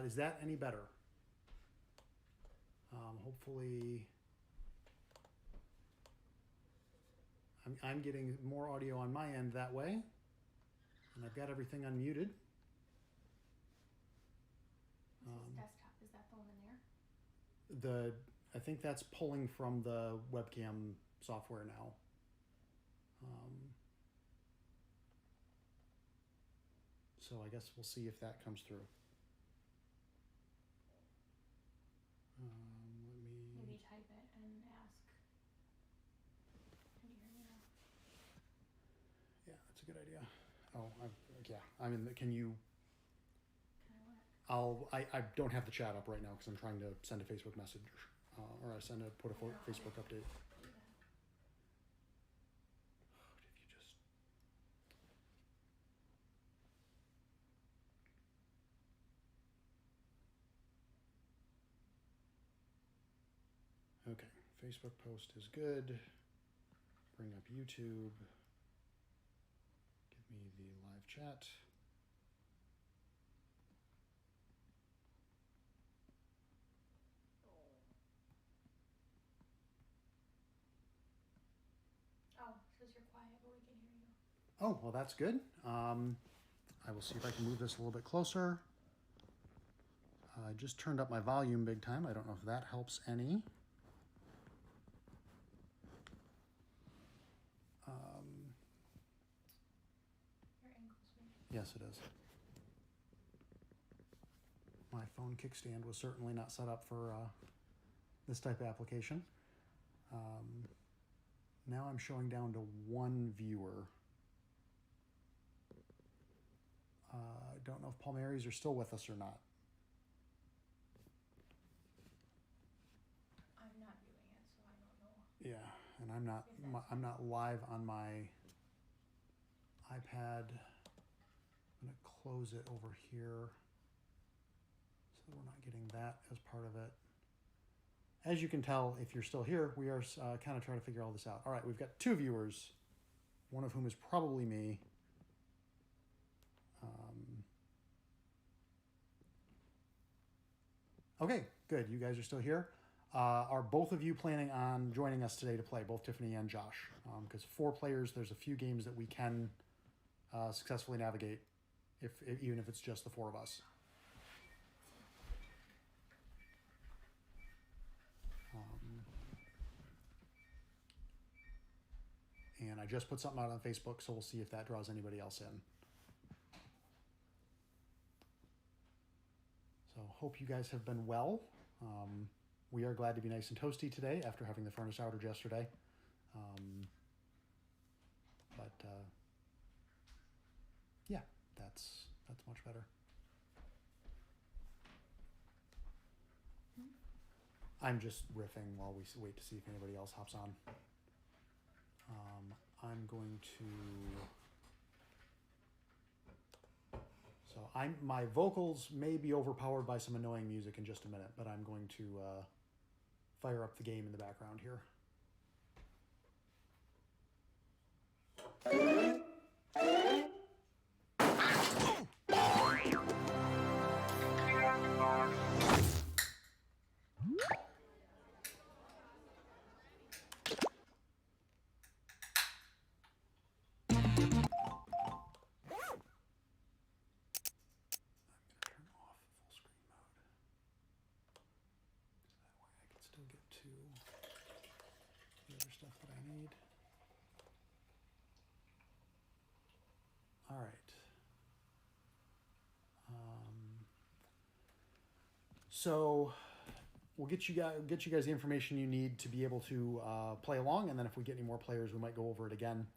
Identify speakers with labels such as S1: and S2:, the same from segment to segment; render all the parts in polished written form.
S1: Is that any better? Hopefully, I'm getting more audio on my end that way, and I've got everything unmuted.
S2: This desktop, is that the one in there?
S1: I think that's pulling from the webcam software now. So I guess we'll see if that comes through.
S2: Maybe type it and ask. Can you hear me now?
S1: Yeah, that's a good idea. Oh, yeah. I mean, can you?
S2: Can I look?
S1: I don't have the chat up right now because I'm trying to send a Facebook message, or I put a Facebook update. If you just. Okay, Facebook post is good. Bring up YouTube. Give me the live chat.
S2: Oh, it says you're quiet, but we can hear you.
S1: Oh, well, that's good. I will see if I can move this a little bit closer. I just turned up my volume big time. I don't know if that helps any.
S2: Your ankle's maybe.
S1: Yes, it is. My phone kickstand was certainly not set up for this type of application. Now I'm showing down to one viewer. I don't know if Paul Marys are still with us or not.
S2: I'm not viewing it, so I don't know.
S1: Yeah, and I'm not live on my iPad. I'm gonna close it over here so that we're not getting that as part of it. As you can tell, if you're still here, we are kind of trying to figure all this out. All right, we've got two viewers, one of whom is probably me. Okay, good. You guys are still here. Are both of you planning on joining us today to play, both Tiffany and Josh? Because 4 players, there's a few games that we can successfully navigate, even if it's just the 4 of us. And I just put something out on Facebook, so we'll see if that draws anybody else in. So hope you guys have been well. We are glad to be nice and toasty today after having the furnace outage yesterday. Yeah, that's much better. I'm just riffing while we wait to see if anybody else hops on. I'm going to... So my vocals may be overpowered by some annoying music in just a minute, but I'm going to fire up the game in the background here. All right. So we'll get you guys the information you need to be able to play along, and then if we get any more players, we might go over it again.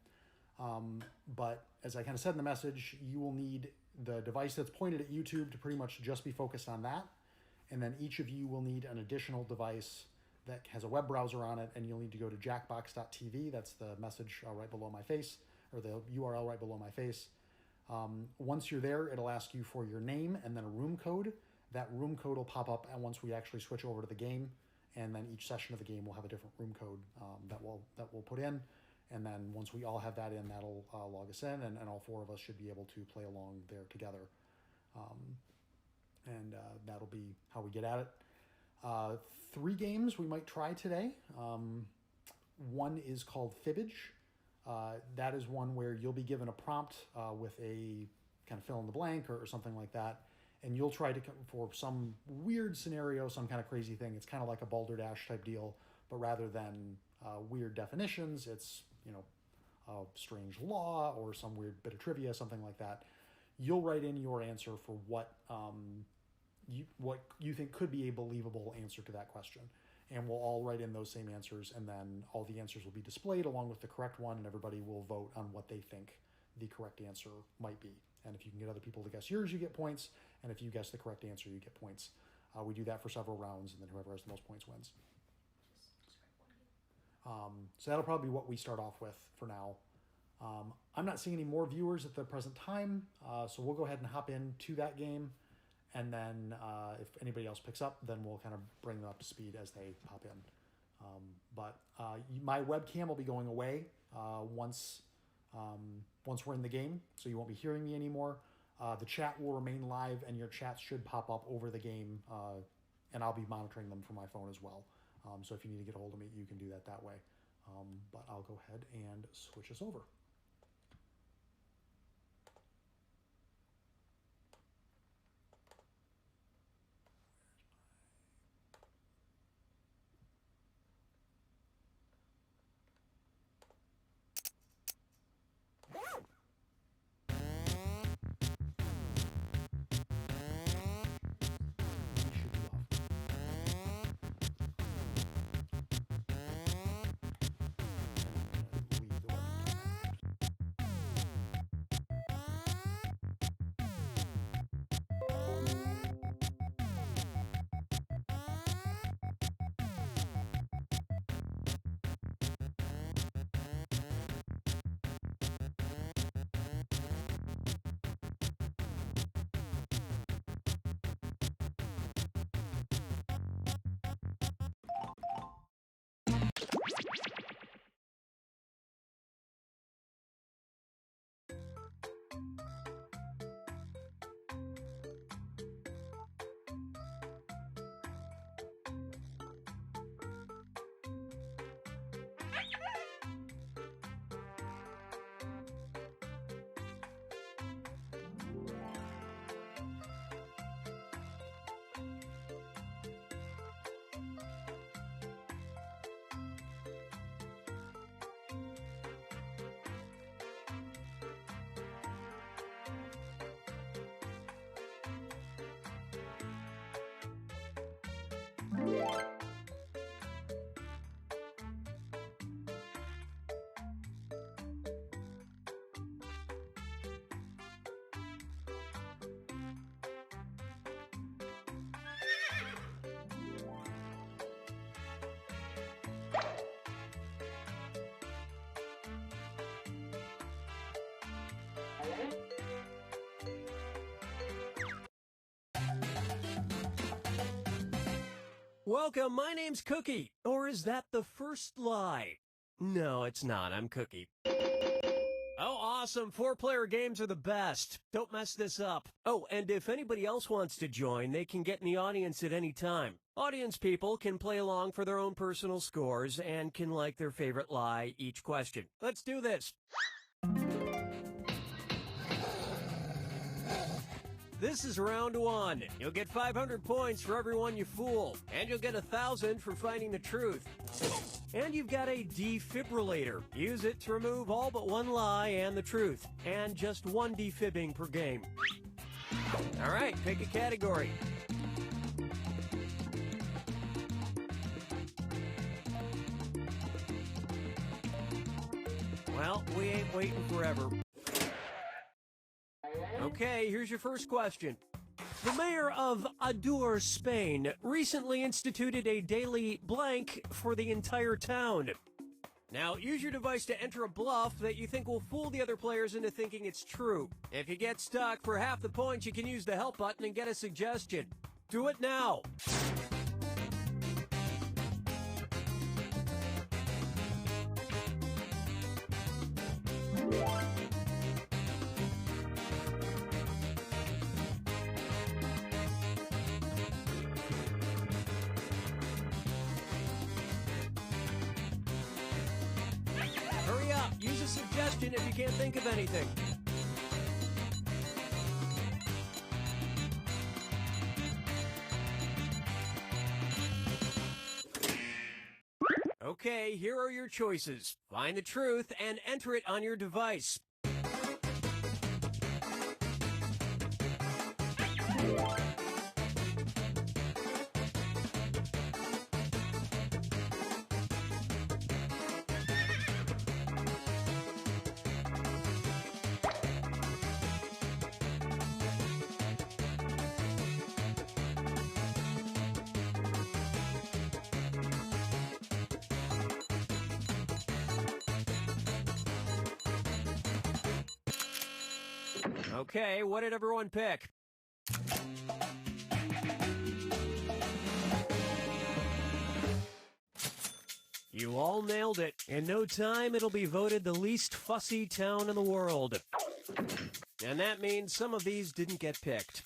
S1: But as I kind of said in the message, you will need the device that's pointed at YouTube to pretty much just be focused on that, and then each of you will need an additional device that has a web browser on it, and you'll need to go to jackbox.tv. That's the message right below my face, or the URL right below my face. Once you're there, it'll ask you for your name and then a room code. That room code will pop up and once we actually switch over to the game, and then each session of the game will have a different room code that we'll put in. And then once we all have that in, that'll log us in, and all 4 of us should be able to play along there together. And and that'll be how we get at it. 3 games we might try today. One is called Fibbage. That is one where you'll be given a prompt with a kind of fill in the blank or something like that, and you'll try to for some weird scenario, some kind of crazy thing. It's kind of like a balderdash type deal, but rather than weird definitions, it's, you know, a strange law or some weird bit of trivia, something like that. You'll write in your answer for what you think could be a believable answer to that question. And we'll all write in those same answers, and then all the answers will be displayed along with the correct one, and everybody will vote on what they think the correct answer might be. And if you can get other people to guess yours, you get points. And if you guess the correct answer, you get points. We do that for several rounds, and then whoever has the most points wins. So that'll probably be what we start off with for now. I'm not seeing any more viewers at the present time, so we'll go ahead and hop into that game. And then if anybody else picks up, then we'll kind of bring them up to speed as they pop in. But my webcam will be going away once we're in the game, so you won't be hearing me anymore. The chat will remain live, and your chats should pop up over the game, and I'll be monitoring them from my phone as well. So if you need to get a hold of me, you can do that way. But I'll go ahead and switch us over.
S3: Welcome, my name's Cookie. Or is that the first lie? No, it's not. I'm Cookie. Oh, awesome. 4-player games are the best. Don't mess this up. Oh, and if anybody else wants to join, they can get in the audience at any time. Audience people can play along for their own personal scores and can like their favorite lie each question. Let's do this. This is round 1. You'll get 500 points for everyone you fool, and you'll get 1,000 for finding the truth. And you've got a defibrillator. Use it to remove all but one lie and the truth, and just 1 defibbing per game. All right, pick a category. Well, we ain't waiting forever. Okay, here's your first question. The mayor of Adur, Spain, recently instituted a daily blank for the entire town. Now, use your device to enter a bluff that you think will fool the other players into thinking it's true. If you get stuck, for half the points, you can use the help button and get a suggestion. Do it now. use a suggestion if you can't think of anything. Okay, here are your choices. Find the truth and enter it on your device. Okay, what did everyone pick? You all nailed it. In no time, it'll be voted the least fussy town in the world. And that means some of these didn't get picked.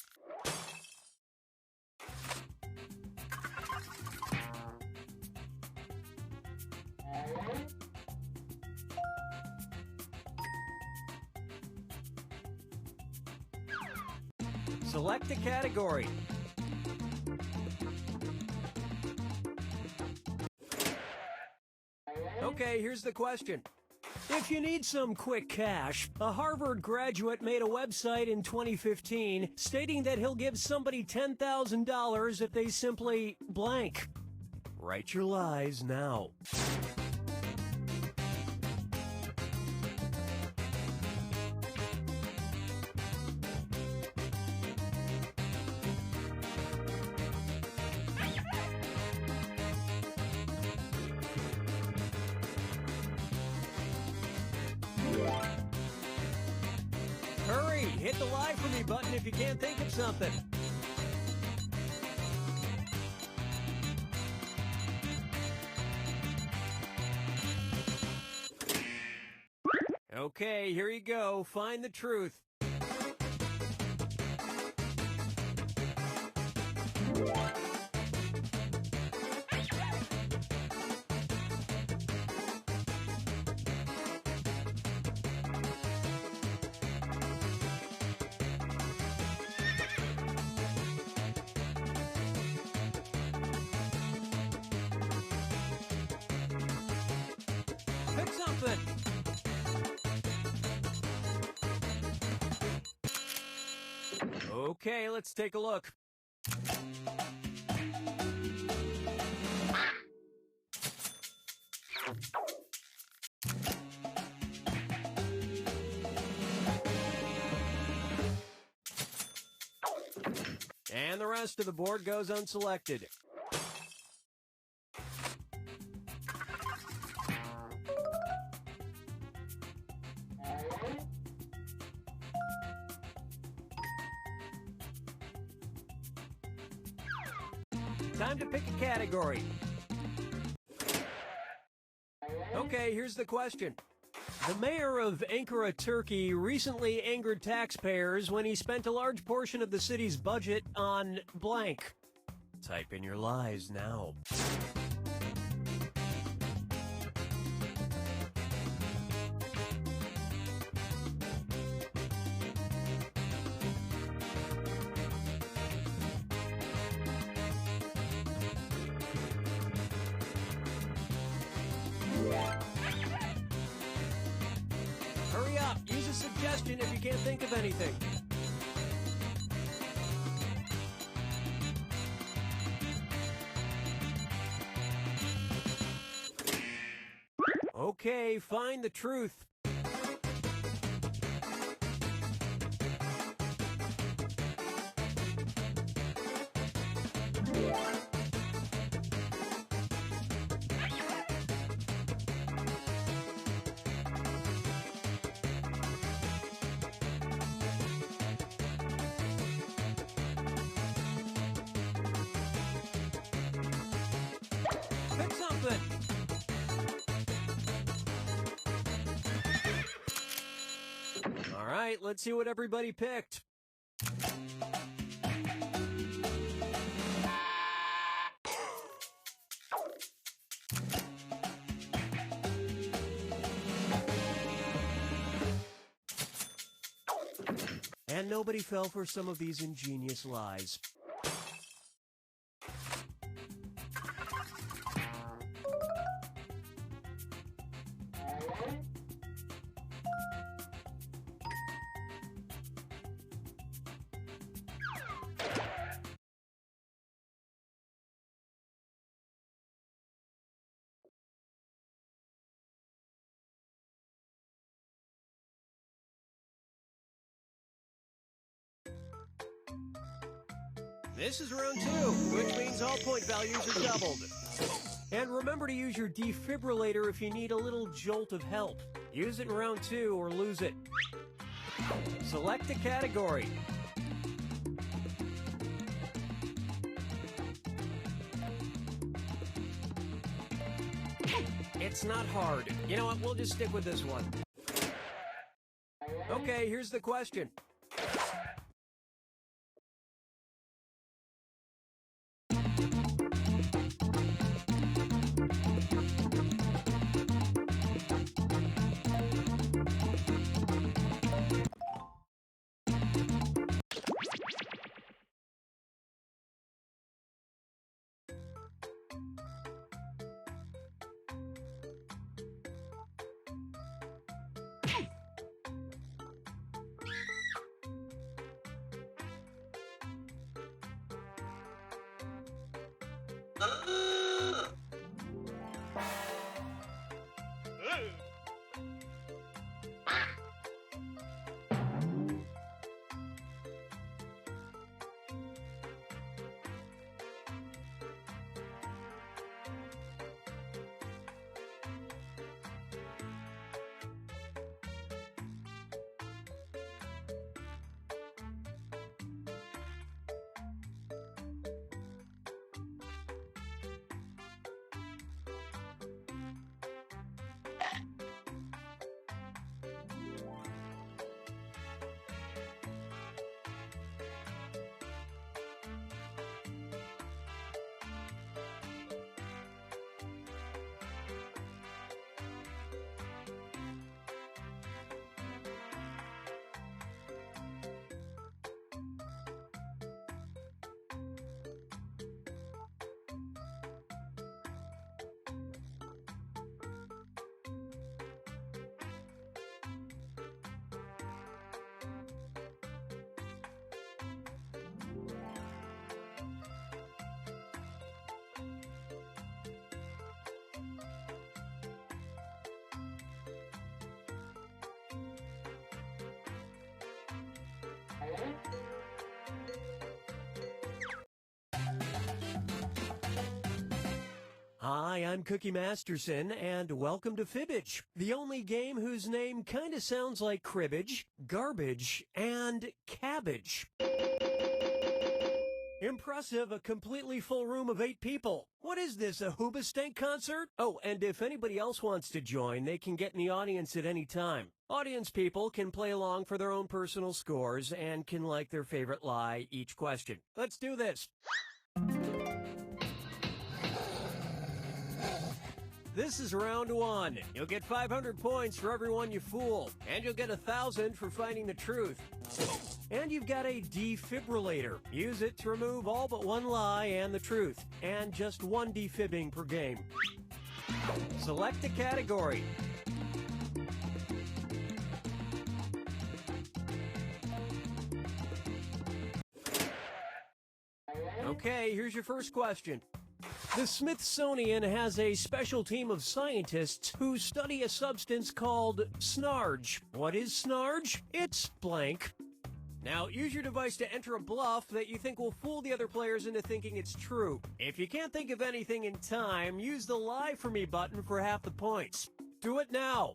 S3: Select a category. Okay, here's the question. If you need some quick cash, a Harvard graduate made a website in 2015 stating that he'll give somebody $10,000 if they simply blank. Write your lies now. Hurry, hit the lie for me button if you can't think of something. Okay, here you go. Find the truth. Pick something. Okay, let's take a look. And the rest of the board goes unselected. Time to pick a category. Okay, here's the question. The mayor of Ankara, Turkey, recently angered taxpayers when he spent a large portion of the city's budget on blank. Type in your lies now. Hurry up! Use a suggestion if you can't think of anything. Okay, find the truth. Pick something. All right, let's see what everybody picked. And nobody fell for some of these ingenious lies. This is round 2, which means all point values are doubled. And remember to use your defibrillator if you need a little jolt of help. Use it in round 2 or lose it. Select a category. It's not hard. You know what? We'll just stick with this one. Okay, here's the question. Hi, I'm Cookie Masterson, and welcome to Fibbage, the only game whose name kinda sounds like cribbage, garbage, and cabbage. Impressive, a completely full room of 8 people. What is this, a Hoobastank concert? Oh, and if anybody else wants to join, they can get in the audience at any time. Audience people can play along for their own personal scores and can like their favorite lie each question. Let's do this. This is round 1. You'll get 500 points for everyone you fool, and you'll get 1,000 for finding the truth. And you've got a defibrillator. Use it to remove all but one lie and the truth, and just 1 defibbing per game. Select a category. Okay, here's your first question. The Smithsonian has a special team of scientists who study a substance called snarge. What is snarge? It's blank. Now, use your device to enter a bluff that you think will fool the other players into thinking it's true. If you can't think of anything in time, use the Lie For Me button for half the points. Do it now.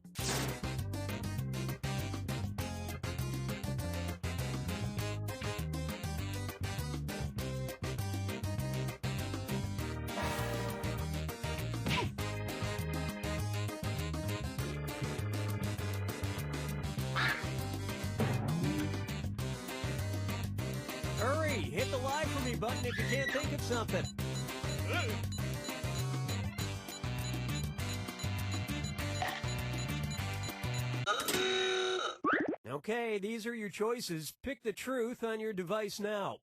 S3: Hurry, hit the Lie For Me button if you can't think of something. Okay, these are your choices. Pick the truth on your device now.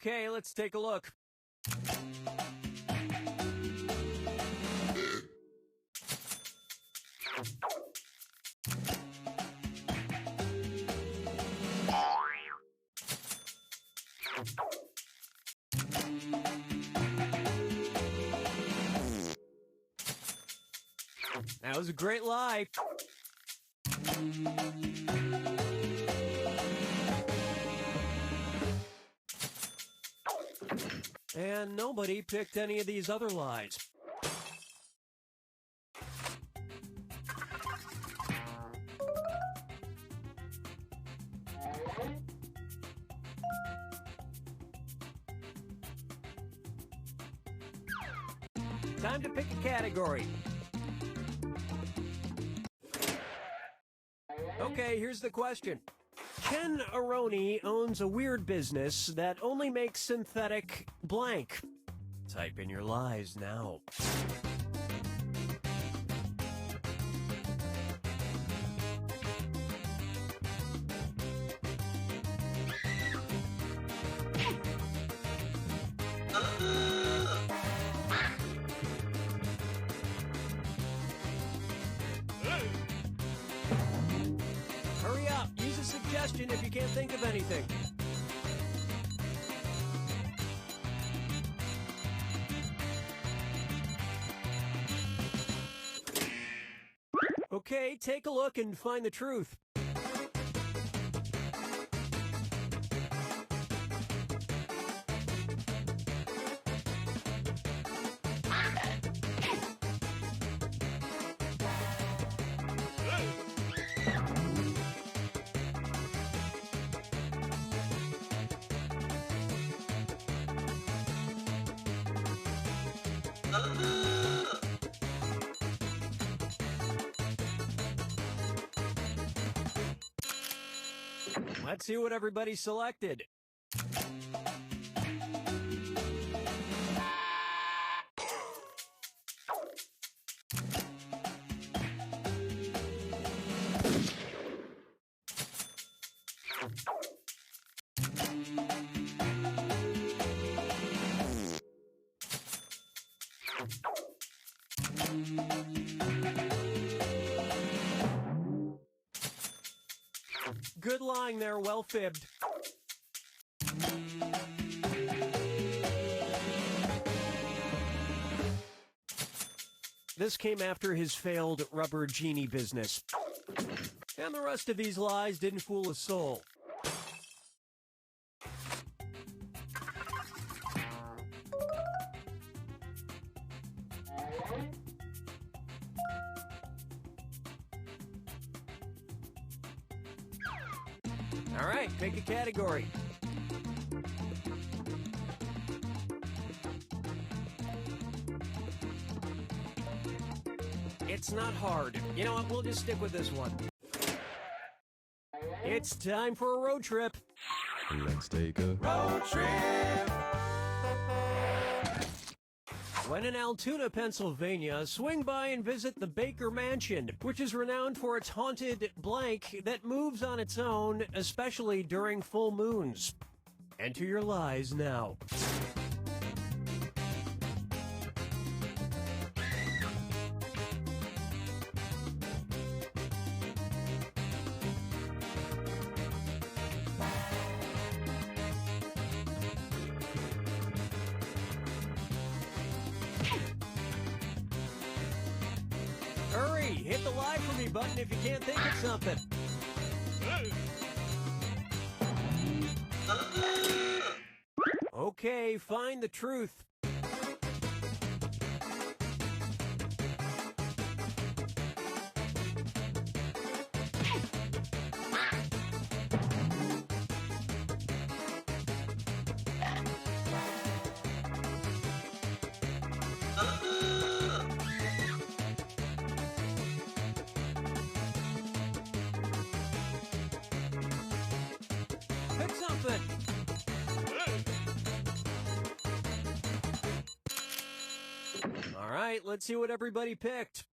S3: Okay, let's take a look. That was a great lie. And nobody picked any of these other lies. Time to pick a category. Okay, here's the question. Ken Aroni owns a weird business that only makes synthetic blank. Type in your lies now. Hurry up, use a suggestion if you can't think of anything. Okay, take a look and find the truth. Let's see what everybody selected. Good lying there, well fibbed. This came after his failed rubber genie business. And the rest of these lies didn't fool a soul. All right, pick a category. It's not hard. You know what? We'll just stick with this one. It's time for a road trip.
S4: Let's take a
S3: Road trip! When in Altoona, Pennsylvania, swing by and visit the Baker Mansion, which is renowned for its haunted blank that moves on its own, especially during full moons. Enter your lies now. Hurry, hit the lie for me button if you can't think of something. Okay, find the truth. something. All right, let's see what everybody picked.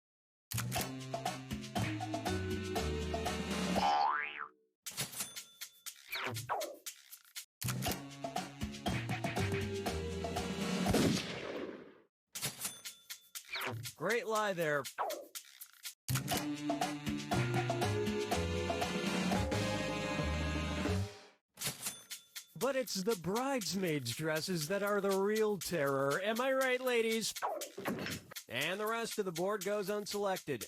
S3: Great lie there. But it's the bridesmaids' dresses that are the real terror. Am I right, ladies? And the rest of the board goes unselected.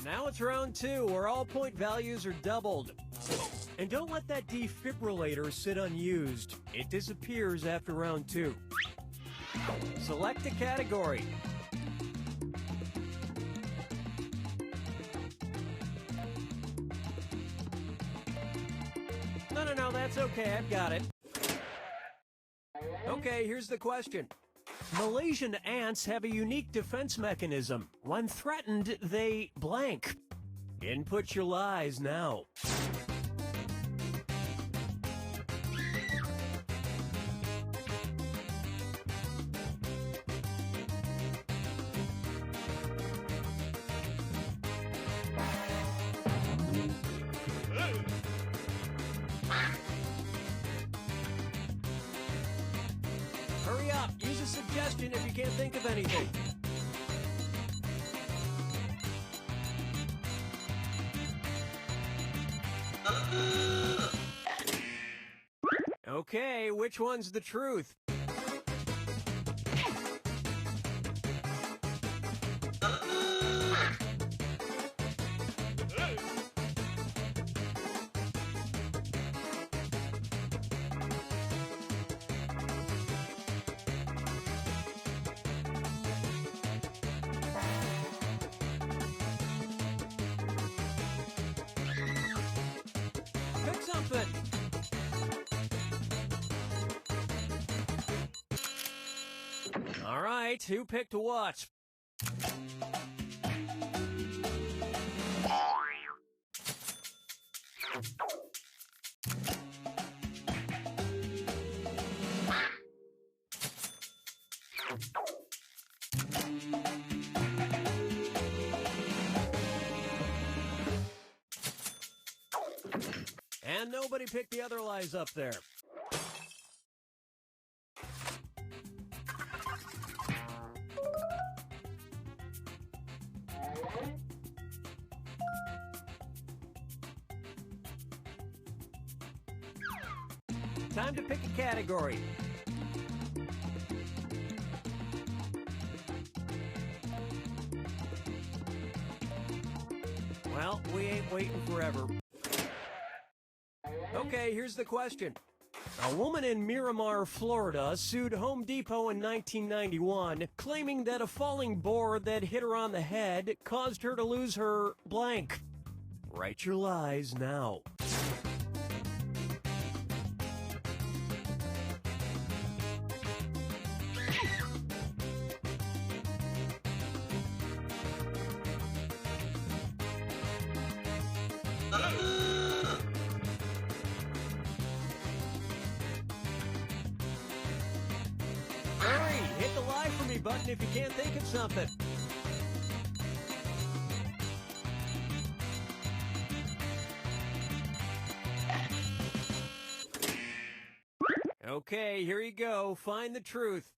S3: Now it's round 2, where all point values are doubled. And don't let that defibrillator sit unused. It disappears after round 2. Select a category. No, that's okay, I've got it. Okay, here's the question. Malaysian ants have a unique defense mechanism. When threatened, they blank. Input your lies now. Hurry up, use a suggestion if you can't think of anything. Okay, which one's the truth? Pick something. All right, who picked what? And nobody picked the other lies up there. Time to pick a category. Well, we ain't waiting forever. Okay, here's the question. A woman in Miramar, Florida, sued Home Depot in 1991, claiming that a falling board that hit her on the head caused her to lose her blank. Write your lies now. Hurry, hit the lie for me button if you can't think of something. Okay, here you go. Find the truth.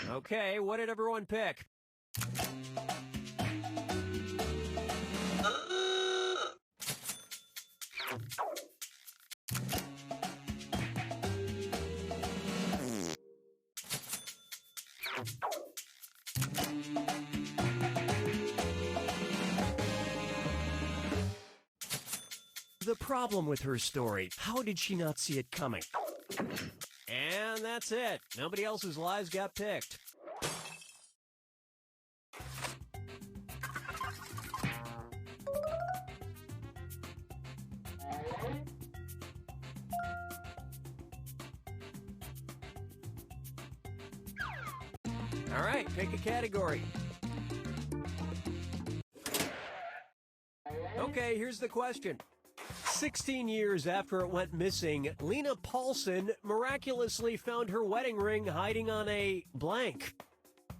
S3: Okay, what did everyone pick? The problem with her story, how did she not see it coming? And that's it. Nobody else's lies got picked. All right, pick a category. Okay, here's the question. 16 years after it went missing, Lena Paulson miraculously found her wedding ring hiding on a blank.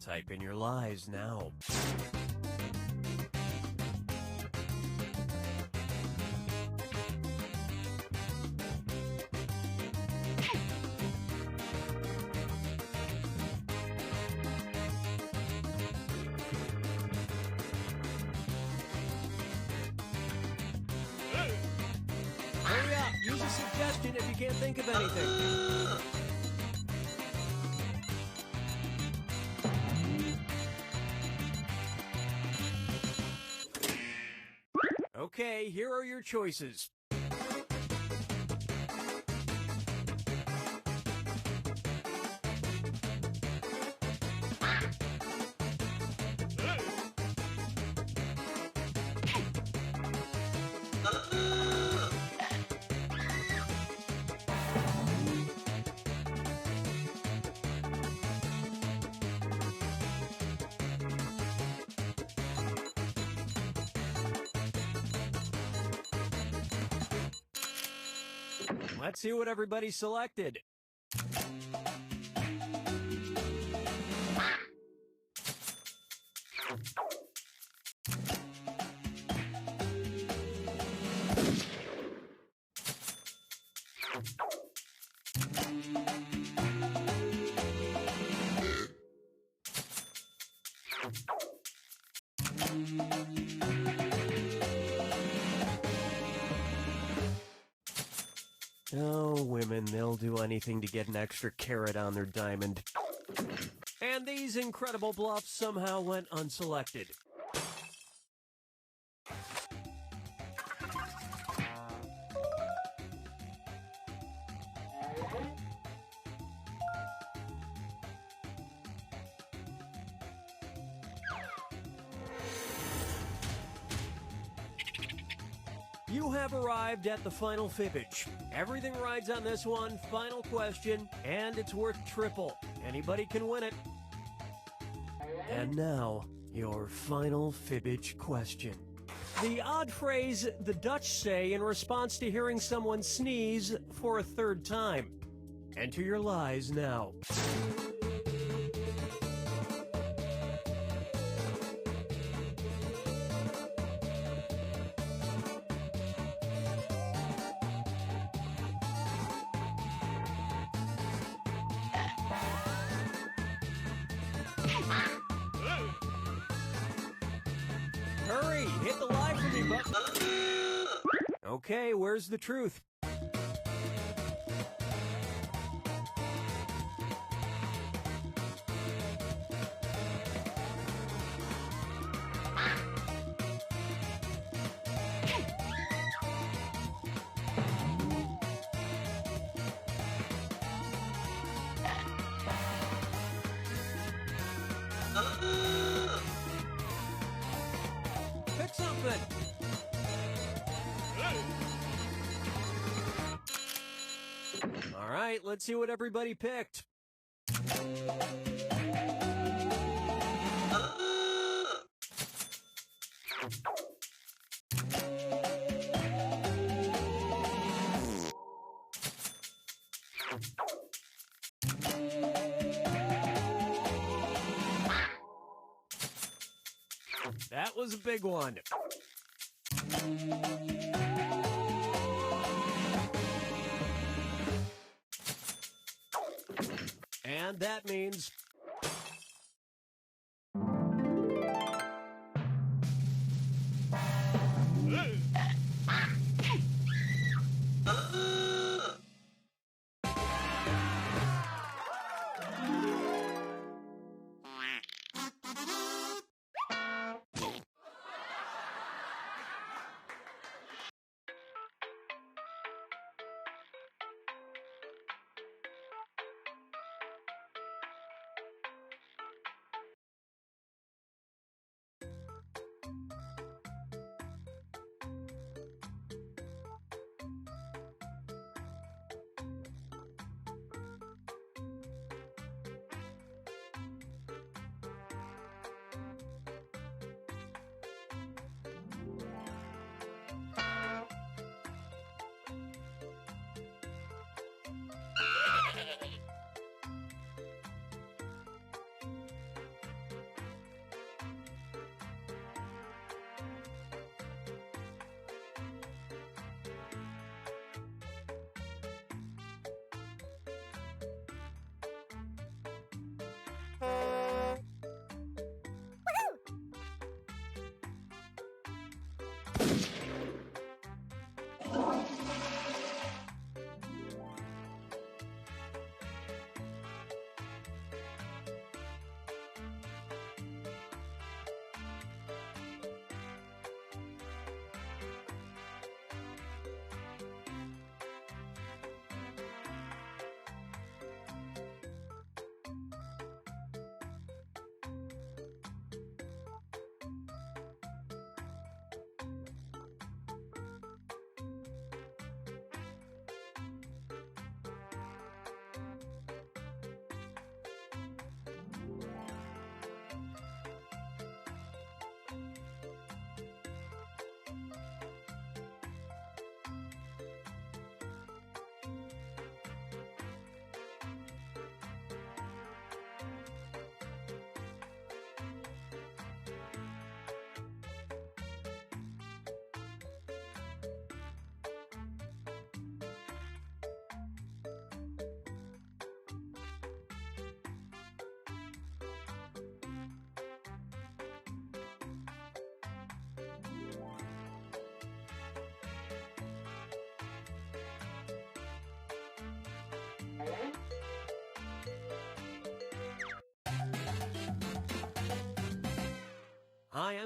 S3: Type in your lies now. Hurry up, use a suggestion if you can't think of anything. Okay, here are your choices. Let's see what everybody selected. Oh, women, they'll do anything to get an extra carat on their diamond. And these incredible bluffs somehow went unselected. You have arrived at the final fibbage. Everything rides on this one, final question, and it's worth triple. Anybody can win it. And now, your final fibbage question. The odd phrase the Dutch say in response to hearing someone sneeze for a third time. Enter your lies now. Hurry, hit the lie for me button. Okay, where's the truth? Pick something. All right, let's see what everybody picked. That was a big one. And that means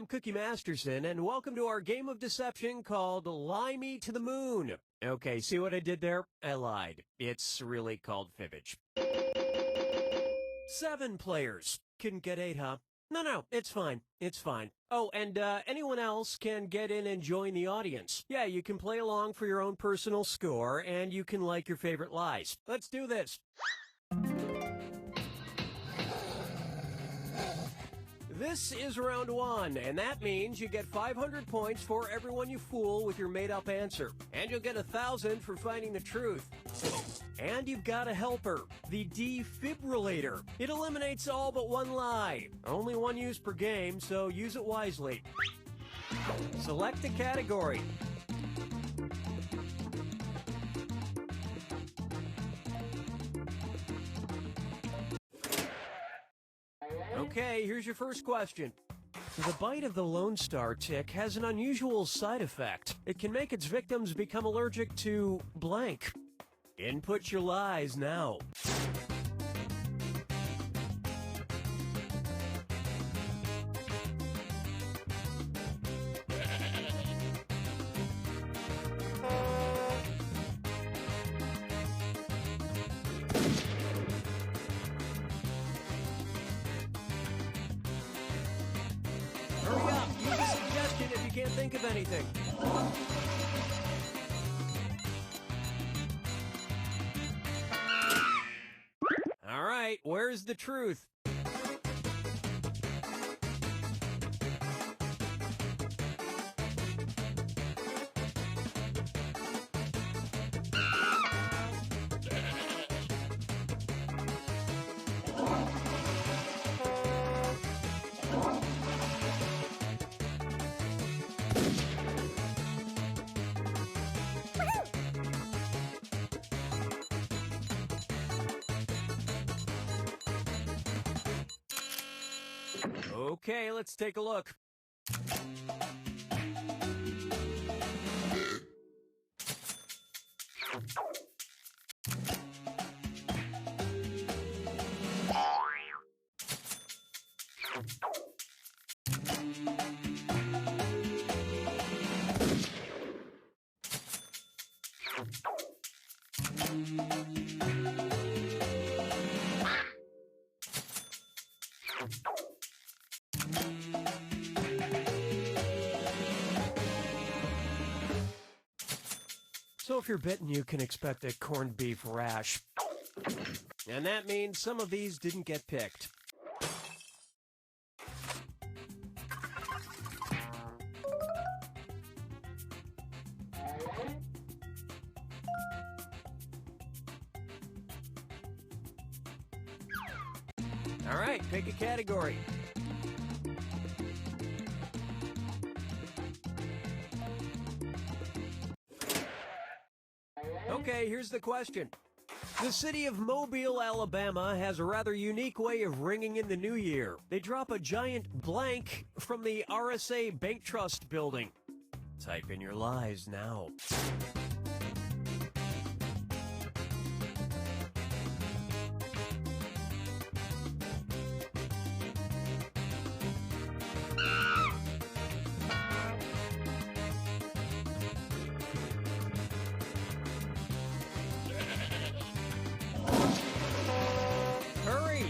S3: I'm Cookie Masterson, and welcome to our game of deception called Lie Me to the Moon. Okay, see what I did there? I lied. It's really called fibbage. 7 players. Couldn't get 8, huh? No, it's fine. It's fine. Oh, and anyone else can get in and join the audience. Yeah, you can play along for your own personal score, and you can like your favorite lies. Let's do this. This is round 1, and that means you get 500 points for everyone you fool with your made-up answer. And you'll get 1,000 for finding the truth. And you've got a helper, the defibrillator. It eliminates all but one lie. Only one use per game, so use it wisely. Select a category. Okay, here's your first question. The bite of the Lone Star tick has an unusual side effect. It can make its victims become allergic to blank. Input your lies now. Hurry up, use a suggestion if you can't think of anything. All right, where's the truth? Okay, let's take a look. So if you're bitten, you can expect a corned beef rash. And that means some of these didn't get picked. All right, pick a category. Okay, here's the question. The city of Mobile, Alabama has a rather unique way of ringing in the new year. They drop a giant blank from the RSA Bank Trust building. Type in your lies now.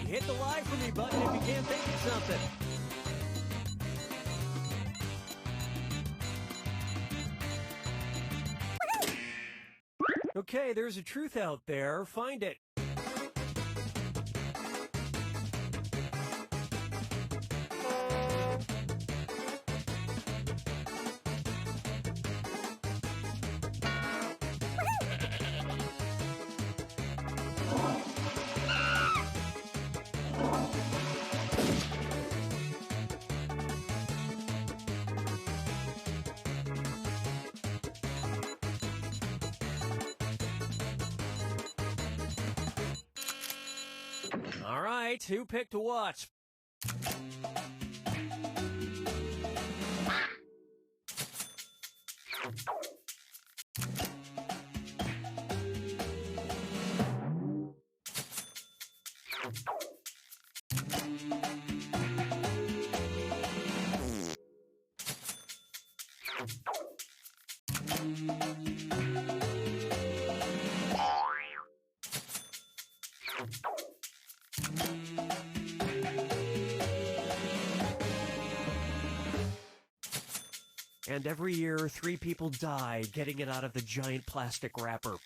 S3: Hit the lie for me button if you can't think of something. Okay, there's a truth out there. Find it. All right, who picked what? And every year, 3 people die getting it out of the giant plastic wrapper.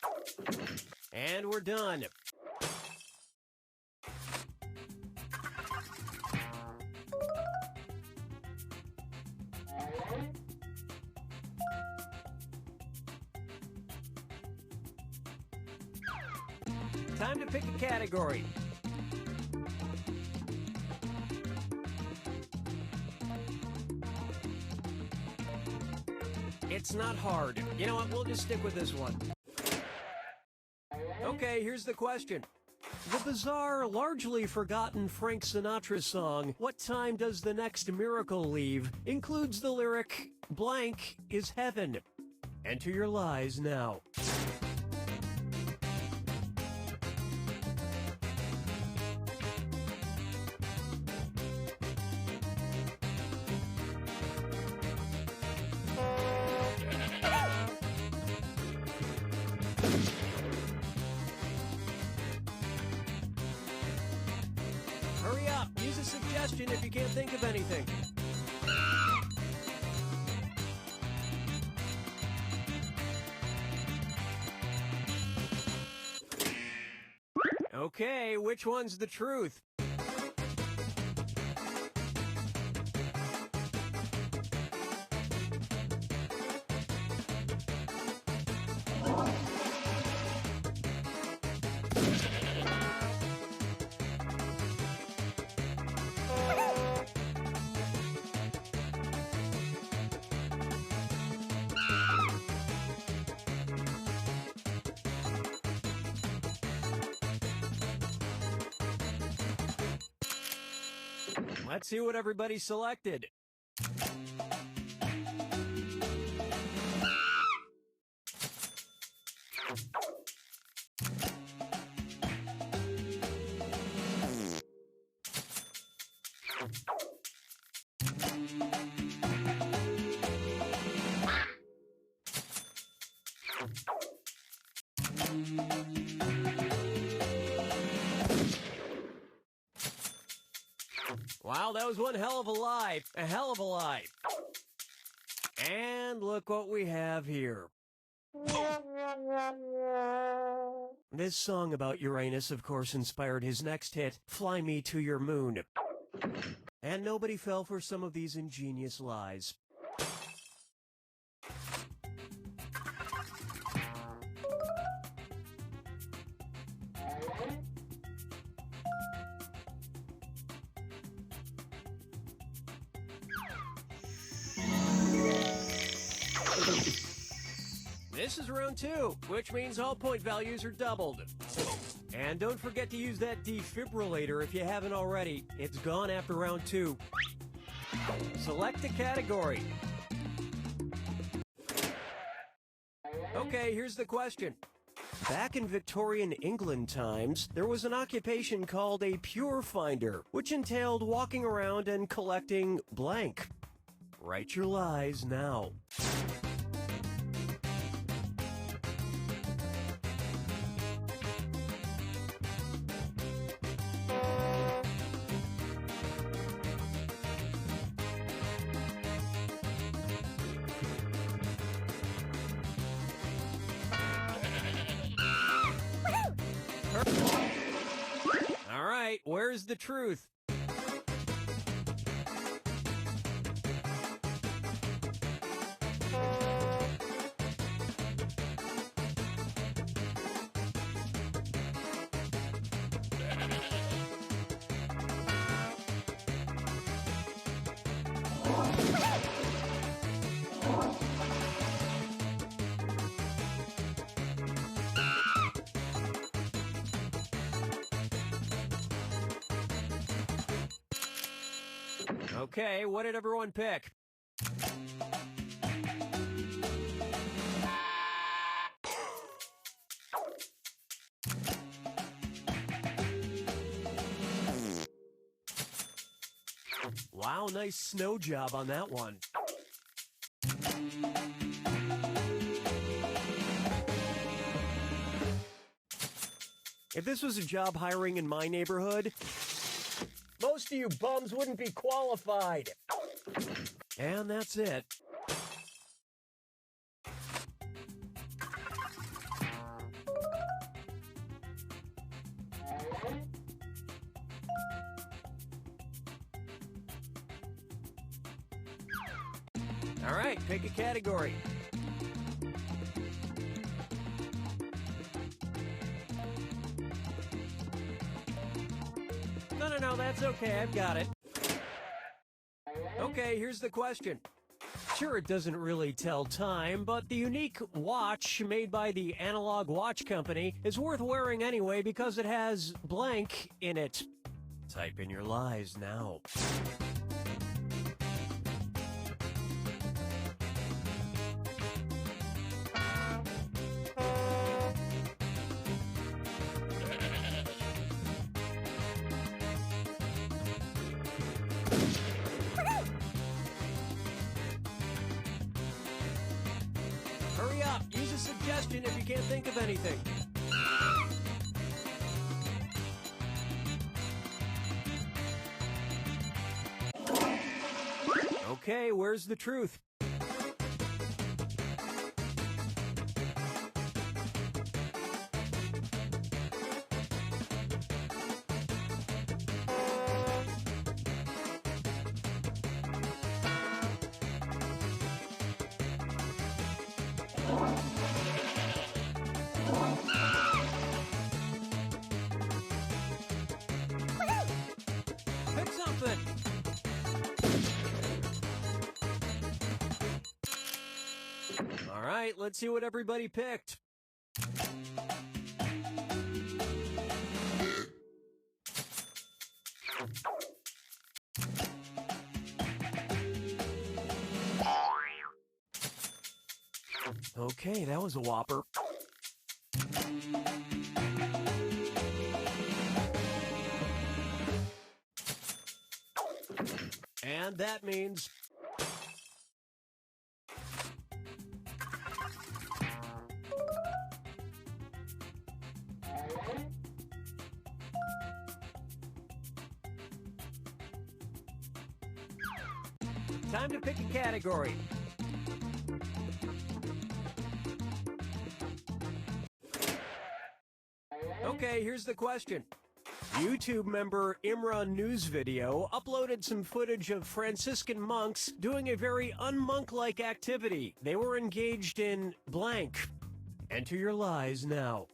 S3: And we're done. Time to pick a category. It's not hard. You know what? We'll just stick with this one. Okay, here's the question. The bizarre, largely forgotten Frank Sinatra song, What Time Does the Next Miracle Leave, includes the lyric, blank is heaven. Enter your lies now. Hurry up, use a suggestion if you can't think of anything. Okay, which one's the truth? Let's see what everybody selected. Wow, that was one hell of a lie. A hell of a lie. And look what we have here. This song about Uranus, of course, inspired his next hit, Fly Me to Your Moon. And nobody fell for some of these ingenious lies. This is round 2, which means all point values are doubled. And don't forget to use that defibrillator if you haven't already. It's gone after round 2. Select a category. Okay, here's the question. Back in Victorian England times, there was an occupation called a pure finder, which entailed walking around and collecting blank. Write your lies now. All right, where's the truth? Okay, what did everyone pick? Wow, nice snow job on that one. If this was a job hiring in my neighborhood, most of you bums wouldn't be qualified. And that's it. All right, pick a category. No, that's okay. I've got it. Okay, here's the question. Sure, it doesn't really tell time, but the unique watch made by the Analog Watch Company is worth wearing anyway because it has blank in it. Type in your lies now. Hurry up, use a suggestion if you can't think of anything. Okay, where's the truth? Pick something. All right, let's see what everybody picked. Okay, that was a whopper. And that means... time to pick a category. Okay, here's the question. YouTube member Imran News Video uploaded some footage of Franciscan monks doing a very unmonk-like activity. They were engaged in blank. Enter your lies now.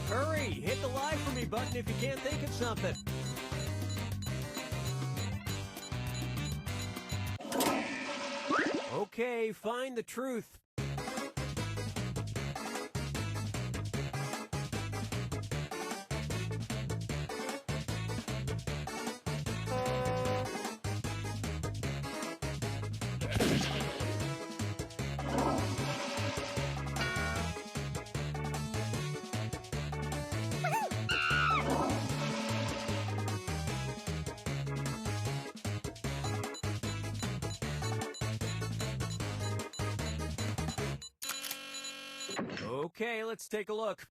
S3: Hurry, hit the lie for me button if you can't think of something. Okay, find the truth. Okay, let's take a look.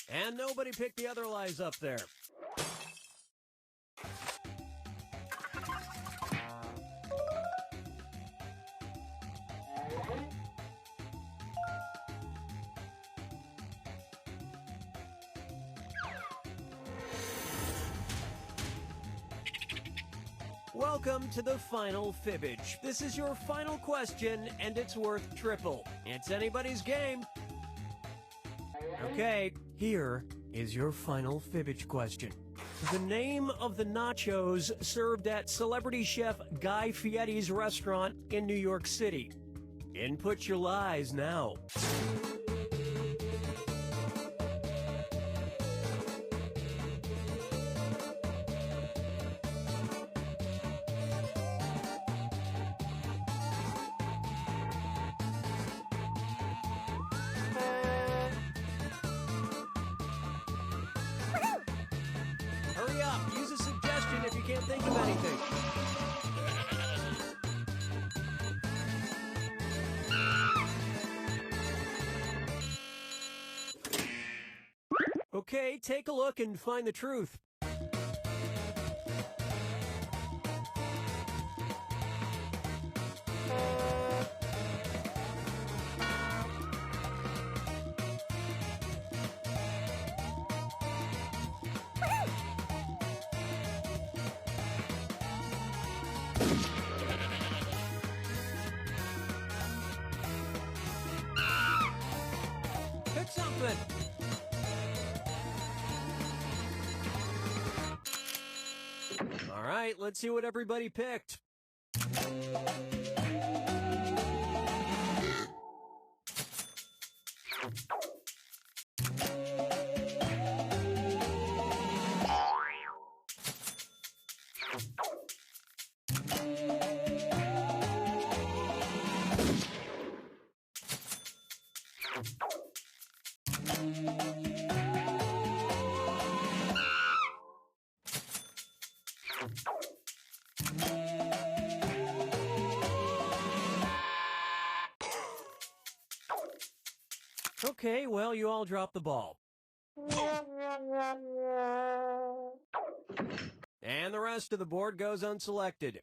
S3: And nobody picked the other lies up there. Welcome to the final fibbage. This is your final question, and it's worth triple. It's anybody's game. Okay, here is your final fibbage question. The name of the nachos served at celebrity chef Guy Fieri's restaurant in New York City. Input your lies now. Hurry up, use a suggestion if you can't think of anything. Okay, take a look and find the truth. Pick something. All right, let's see what everybody picked. Okay, well, you all dropped the ball. And the rest of the board goes unselected.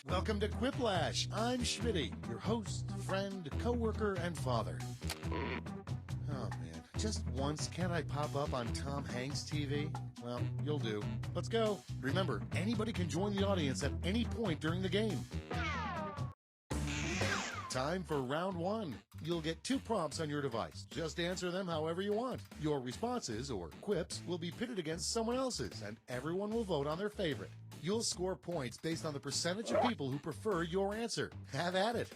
S5: Welcome to Quiplash. I'm Schmitty, your host, friend, coworker, and father. Oh man, just once can't I pop up on Tom Hanks' TV? Well, you'll do. Let's go. Remember, anybody can join the audience at any point during the game. Time for round one. You'll get 2 prompts on your device. Just answer them however you want. Your responses, or quips, will be pitted against someone else's, and everyone will vote on their favorite. You'll score points based on the percentage of people who prefer your answer. Have at it.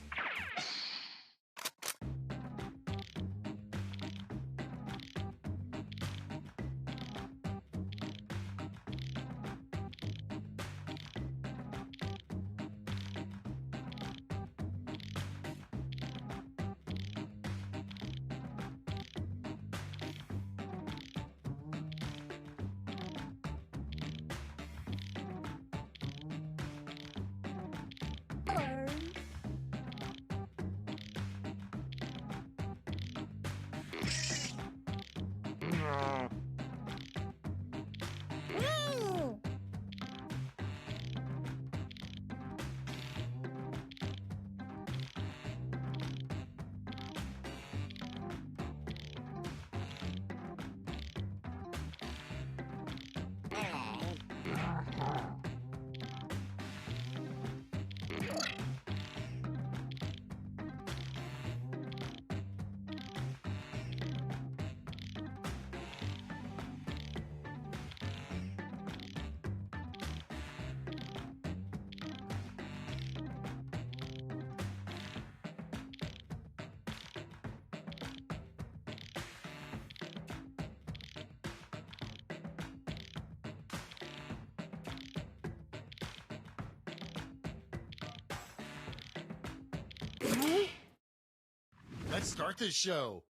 S5: Let's start this show.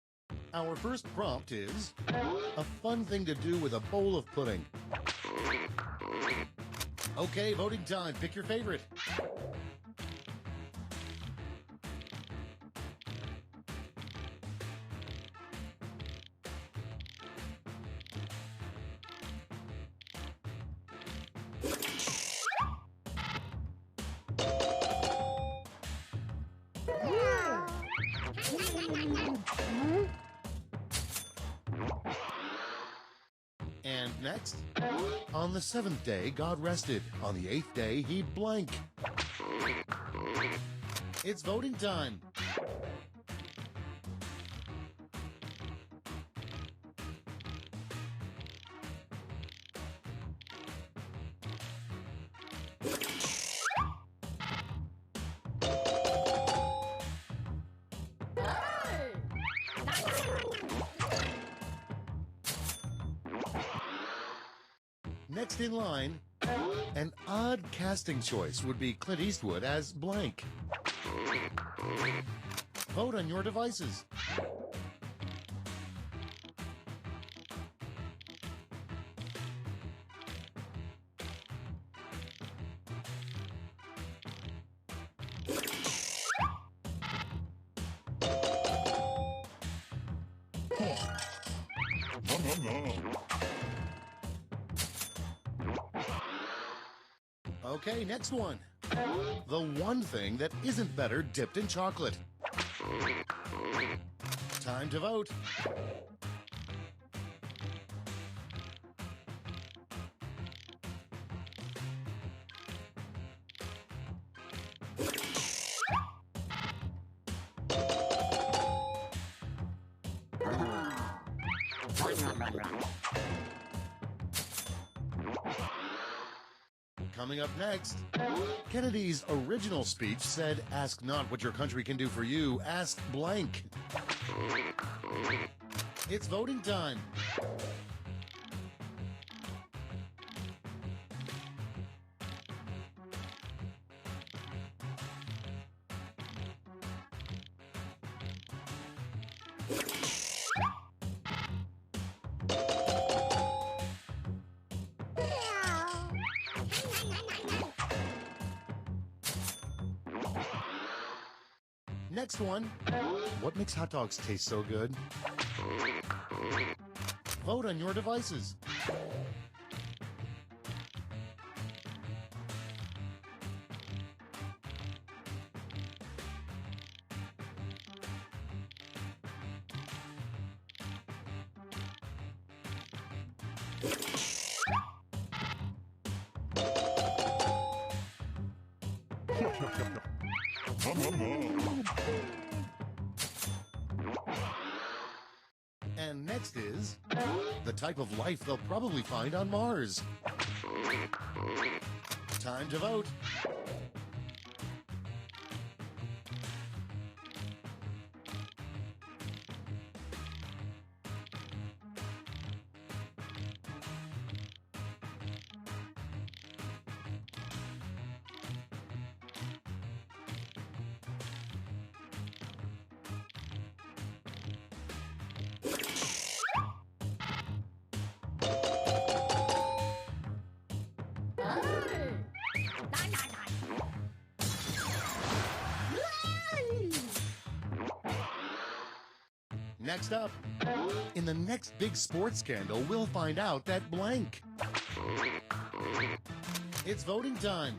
S5: Our first prompt is a fun thing to do with a bowl of pudding. Okay, voting time. Pick your favorite. And next, on the 7th day, God rested. On the 8th day, he blank. It's voting time. Next in line, an odd casting choice would be Clint Eastwood as blank. Vote on your devices. Okay, next one. The one thing that isn't better dipped in chocolate. Time to vote. Coming up next, Kennedy's original speech said, "Ask not what your country can do for you, ask blank." It's voting time. Next one. What makes hot dogs taste so good? Vote on your devices. And next is the type of life they'll probably find on Mars. Time to vote. Next up, in the next big sports scandal, we'll find out that blank. It's voting time.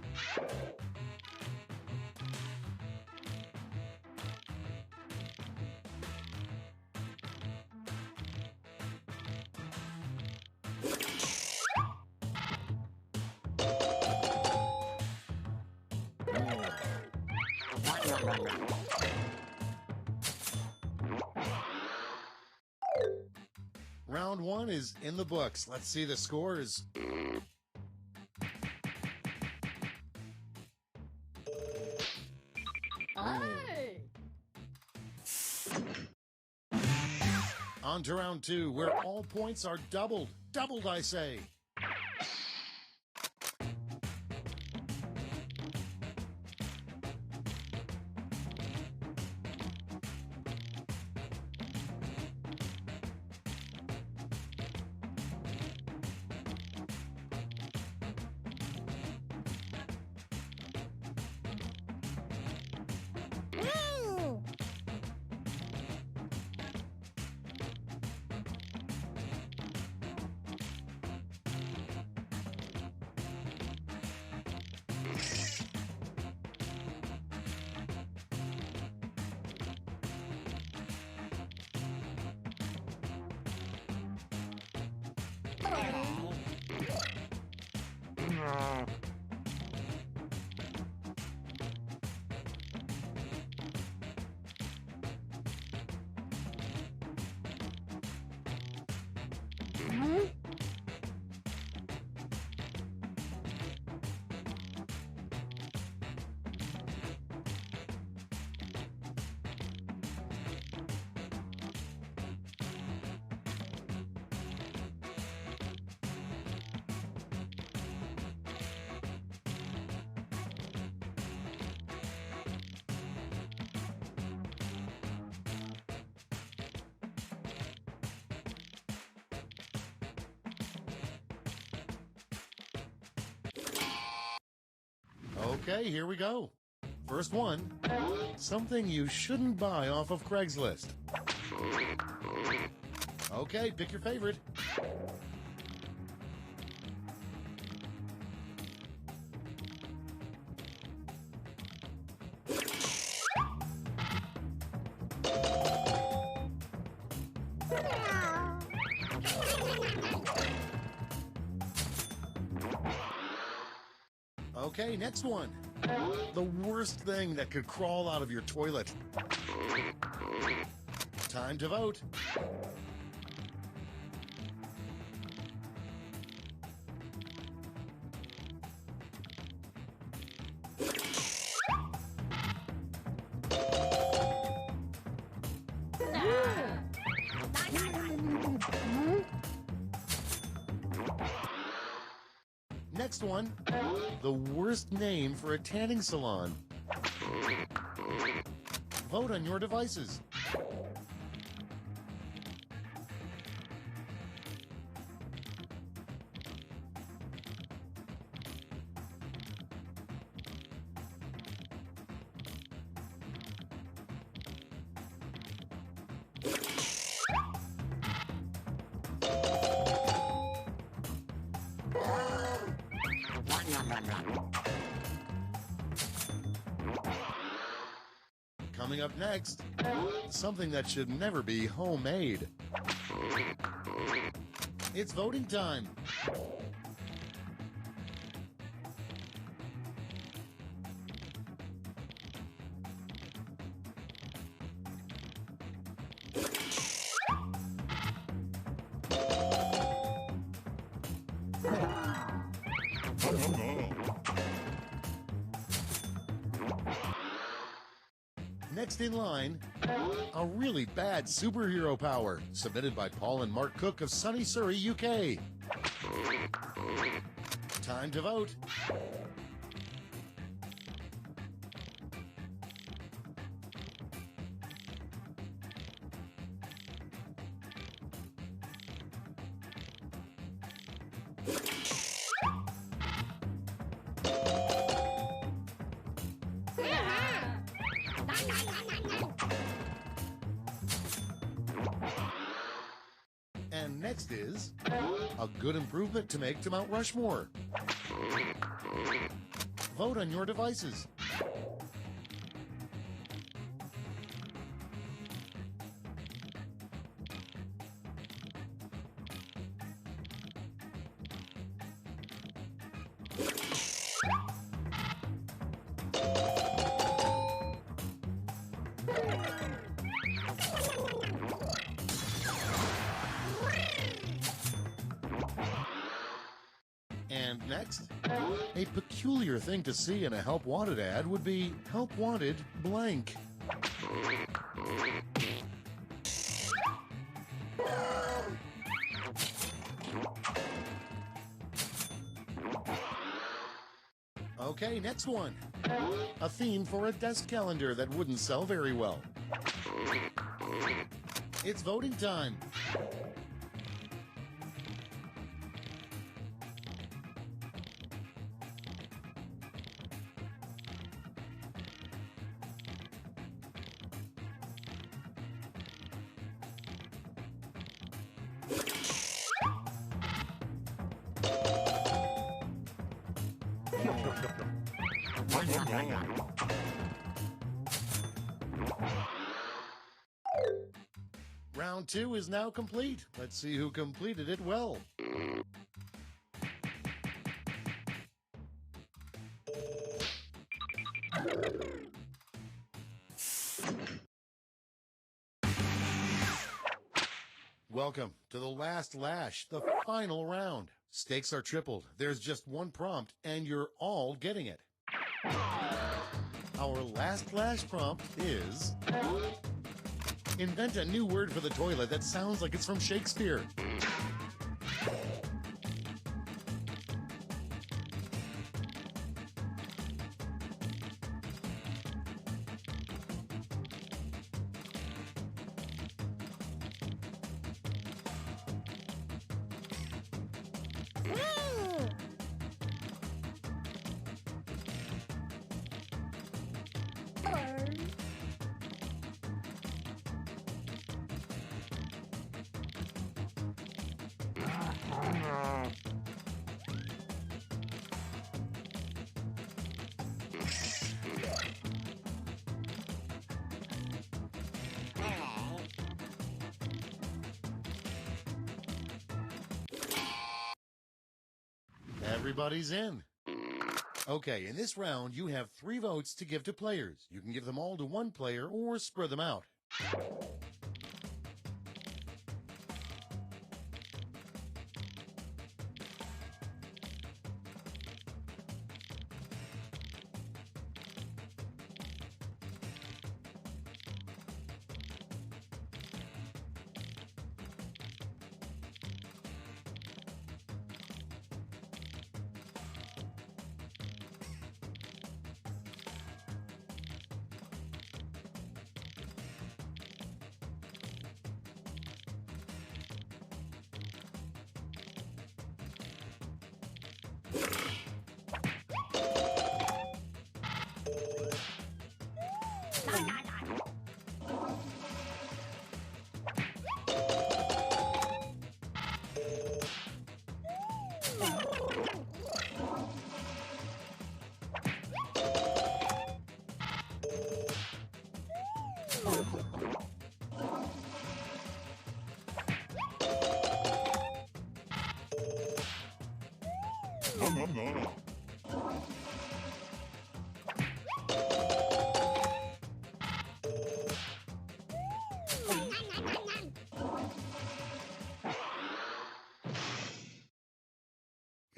S5: Round one is in the books. Let's see the scores. On to round two, where all points are doubled. Doubled, I say. Okay, here we go. First one, something you shouldn't buy off of Craigslist. Okay, pick your favorite. Okay, next one. The worst thing that could crawl out of your toilet. Time to vote. Next one, the worst name for a tanning salon. Vote on your devices. Coming up next, something that should never be homemade. It's voting time. Next in line, a really bad superhero power, submitted by Paul and Mark Cook of sunny Surrey, UK. Time to vote. And next is a good improvement to make to Mount Rushmore. Vote on your devices. And next, a peculiar thing to see in a Help Wanted ad would be Help Wanted blank. Okay, next one. A theme for a desk calendar that wouldn't sell very well. It's voting time. Round 2 is now complete. Let's see who completed it well. Welcome to the last lash, the final round. Stakes are tripled. There's just one prompt, and you're all getting it. Our last lash prompt is... invent a new word for the toilet that sounds like it's from Shakespeare. Everybody's in. Okay, in this round, you have 3 votes to give to players. You can give them all to one player or spread them out.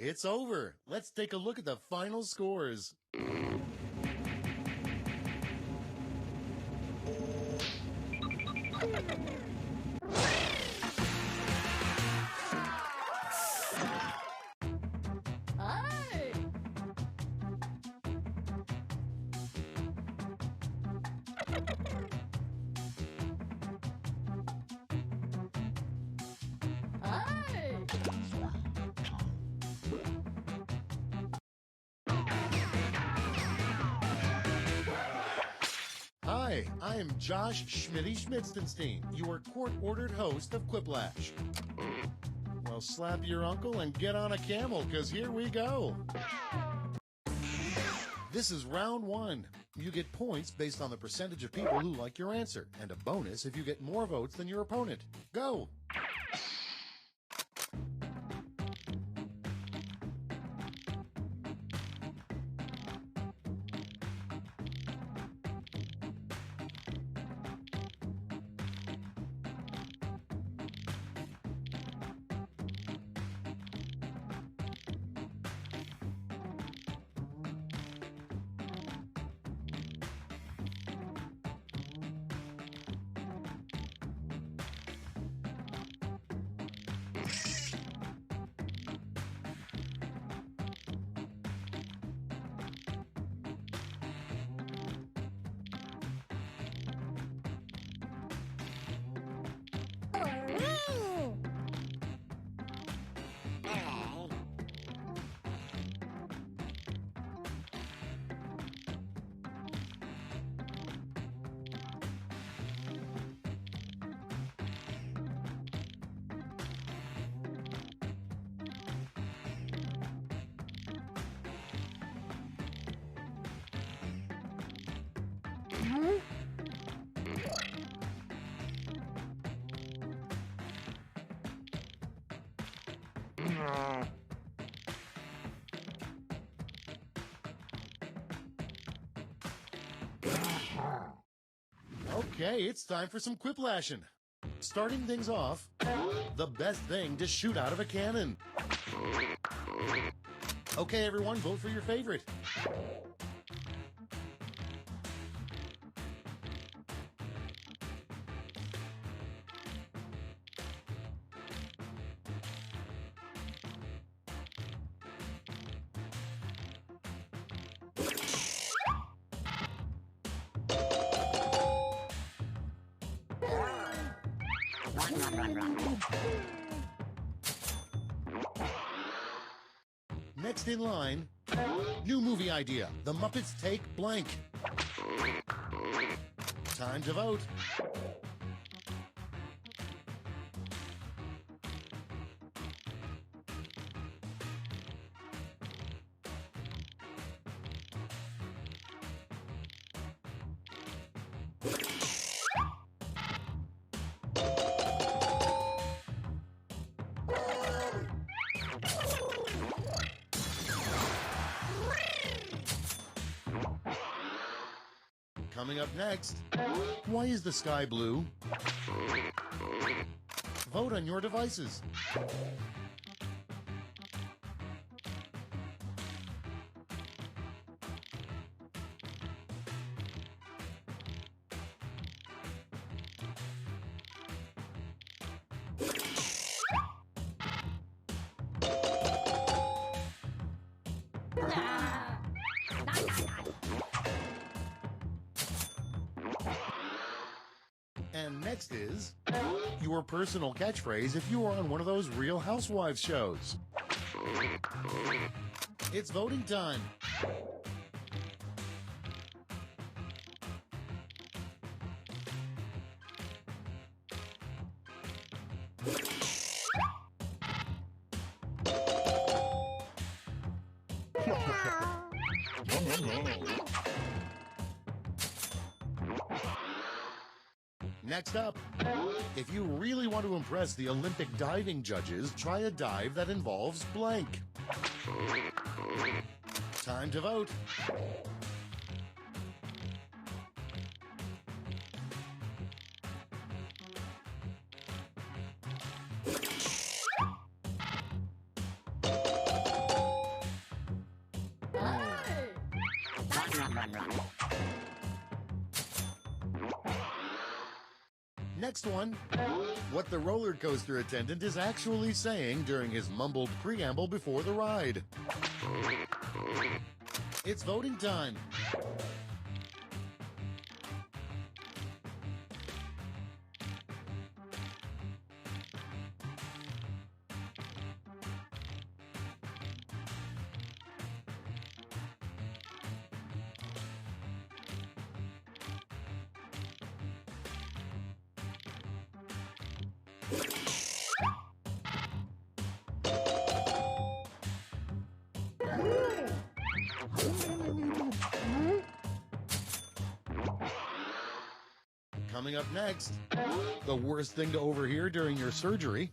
S5: It's over. Let's take a look at the final scores. Hi, I am Josh Schmitty Schmitzenstein, your court-ordered host of Quiplash. Well, slap your uncle and get on a camel, because here we go. This is round one. You get points based on the percentage of people who like your answer, and a bonus if you get more votes than your opponent. Go! Okay, it's time for some quiplashing. Starting things off, the best thing to shoot out of a cannon. Okay, everyone, vote for your favorite. Next in line, new movie idea, The Muppets Take Blank. Time to vote. Coming up next, why is the sky blue? Vote on your devices. And next is your personal catchphrase if you are on one of those Real Housewives shows. It's voting time. Next up, if you really want to impress the Olympic diving judges, try a dive that involves blank. Time to vote. Next one. What the roller coaster attendant is actually saying during his mumbled preamble before the ride. It's voting time. Coming up next, the worst thing to overhear during your surgery.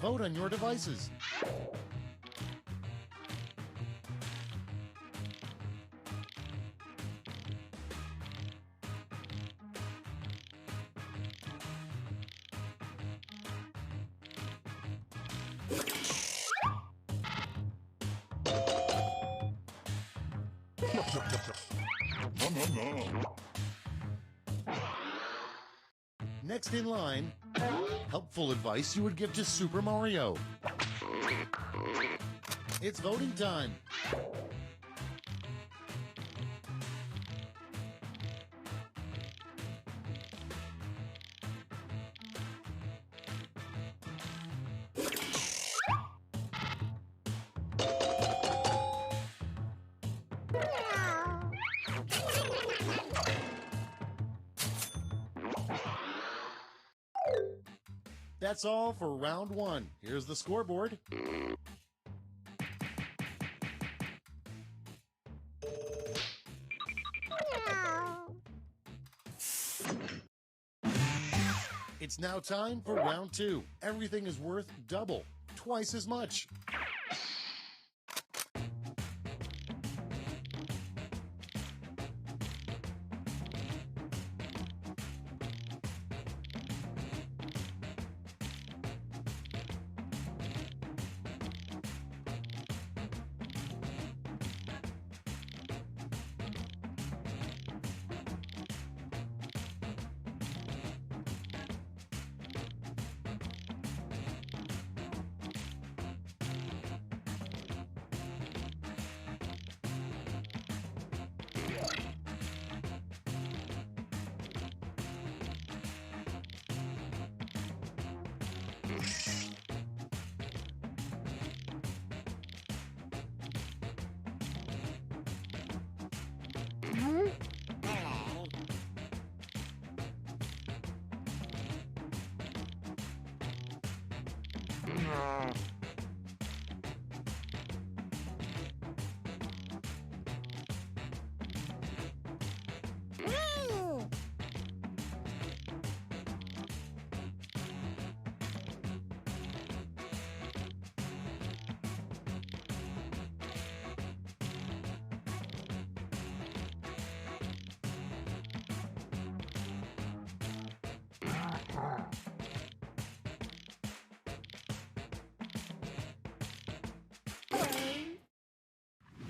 S5: Vote on your devices. Next in line, helpful advice you would give to Super Mario. It's voting time. That's all for round one. Here's the scoreboard. It's now time for round two. Everything is worth double, twice as much.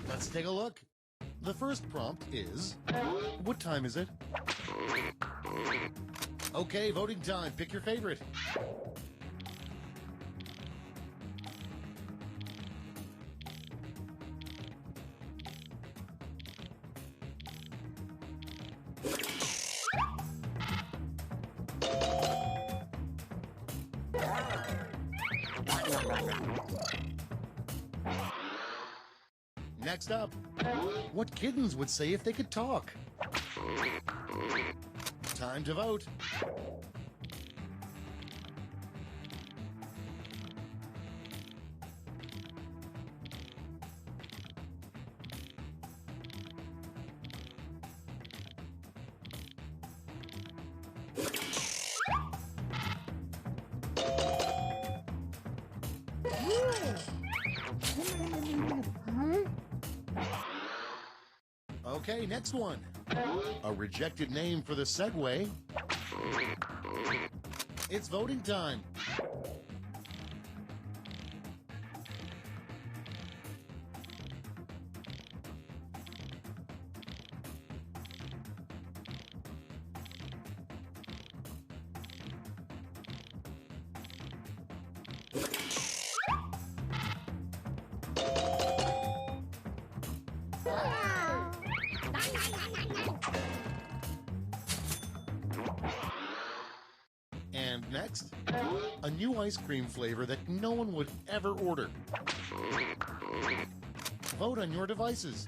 S5: Let's take a look. The first prompt is, what time is it? Okay, voting time. Pick your favorite. Next up, what kittens would say if they could talk? Time to vote. Okay, next one. A rejected name for the Segway. It's voting time. And next, a new ice cream flavor that no one would ever order. Vote on your devices.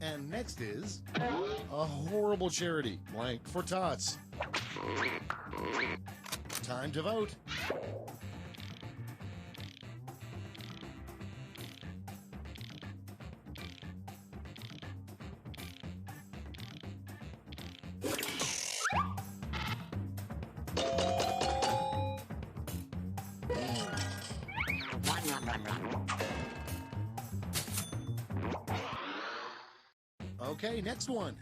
S5: And next is a horrible charity, blank for tots. Time to vote. Okay, next one.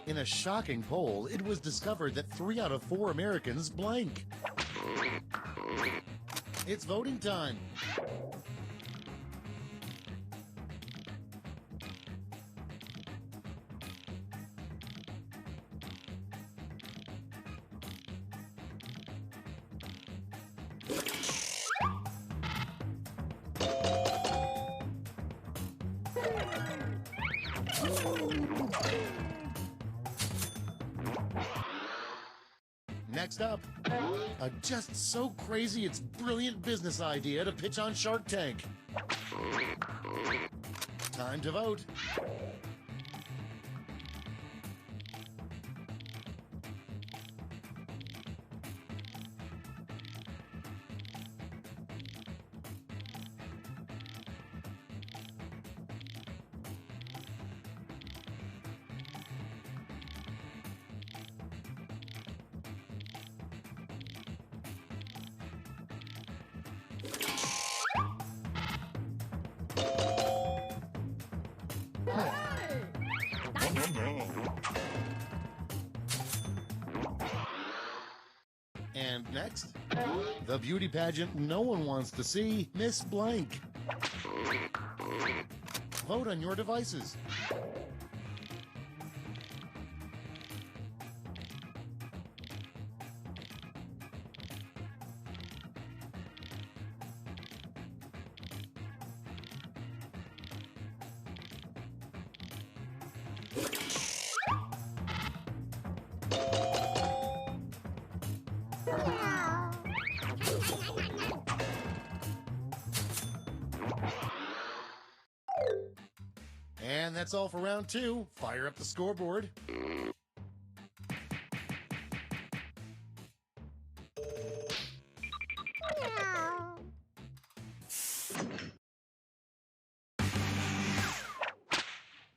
S5: In a shocking poll, it was discovered that 3 out of 4 Americans blank. It's voting time. Next up, a just so crazy it's brilliant business idea to pitch on Shark Tank. Time to vote. And next, the beauty pageant no one wants to see, Miss Blank. Vote on your devices. And that's all for round 2. Fire up the scoreboard.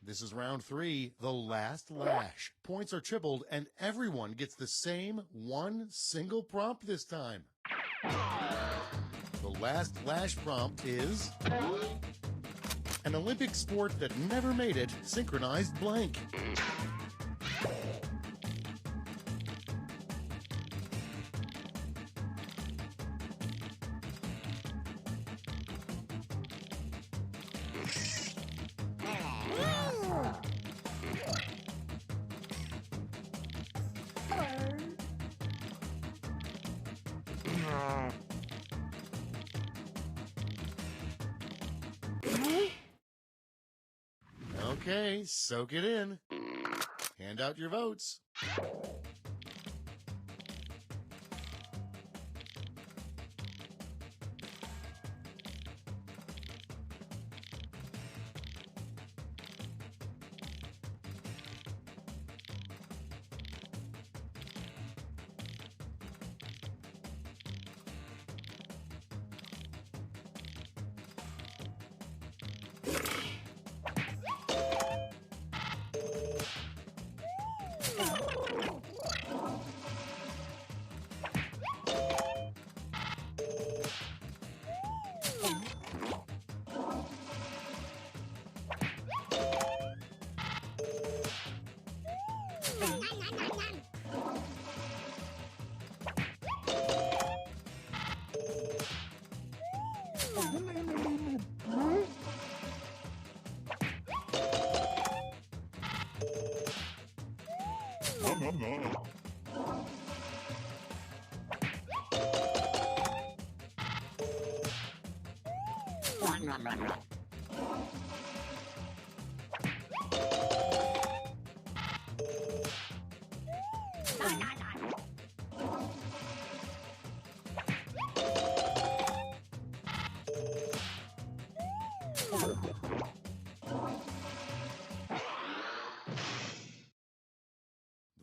S5: This is round 3, the last lash. Points are tripled and everyone gets the same one single prompt this time. The last lash prompt is an Olympic sport that never made it, synchronized blank. Okay, soak it in. Hand out your votes.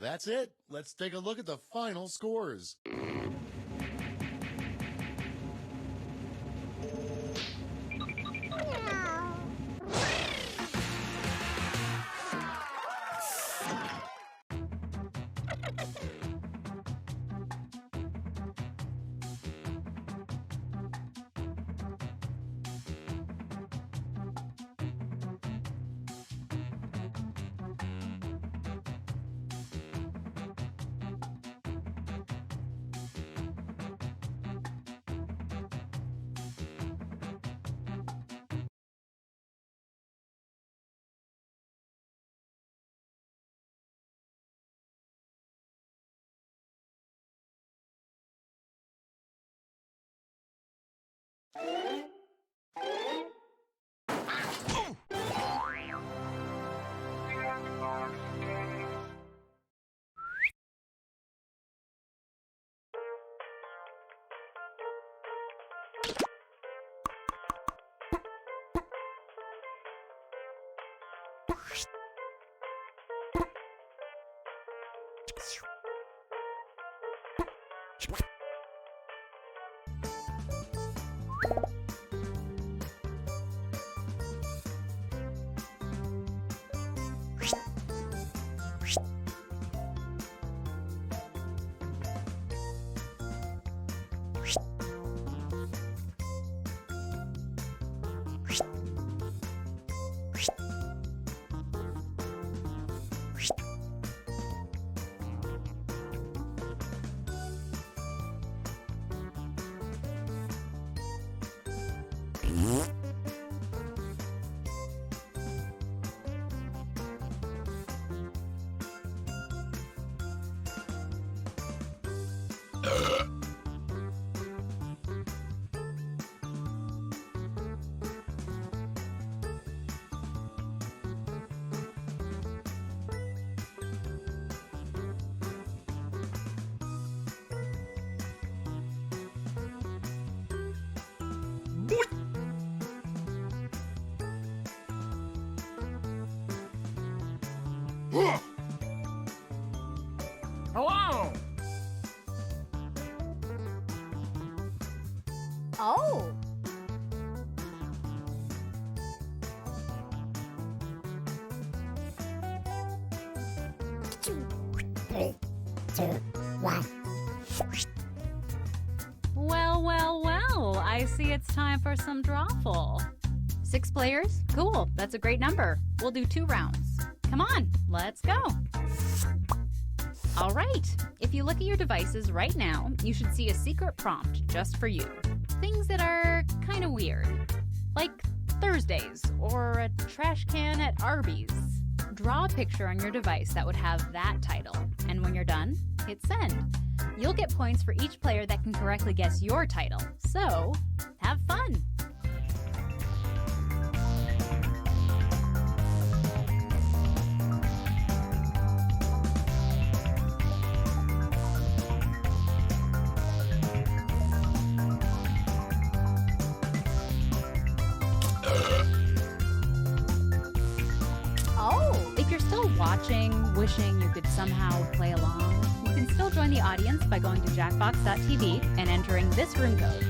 S5: That's it. Let's take a look at the final scores.
S6: Hello!
S2: Oh.
S7: Well, well, well, I see it's time for some drawful. 6 players? Cool, that's a great number. We'll do 2 rounds. Come on, let's go. All right, if you look at your devices right now, you should see a secret prompt just for you. Things that are kind of weird, like Thursdays or a trash can at Arby's. Draw a picture on your device that would have that title, and when you're done, hit send. You'll get points for each player that can correctly guess your title, so have fun! Wishing you could somehow play along, you can still join the audience by going to jackbox.tv and entering this room code.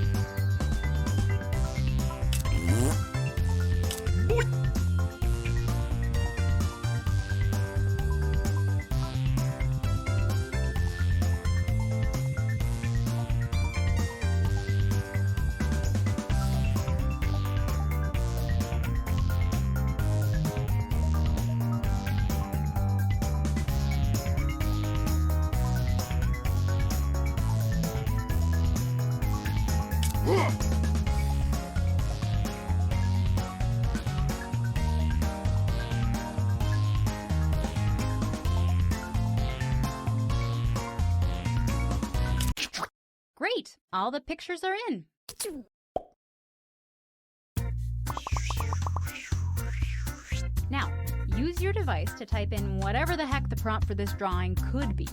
S7: Great! All the pictures are in. Now, use your device to type in whatever the heck the prompt for this drawing could be.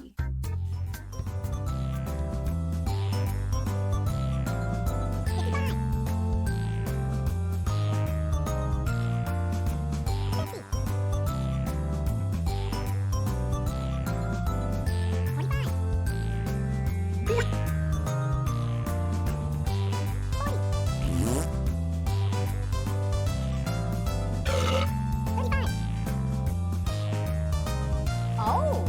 S7: Oh!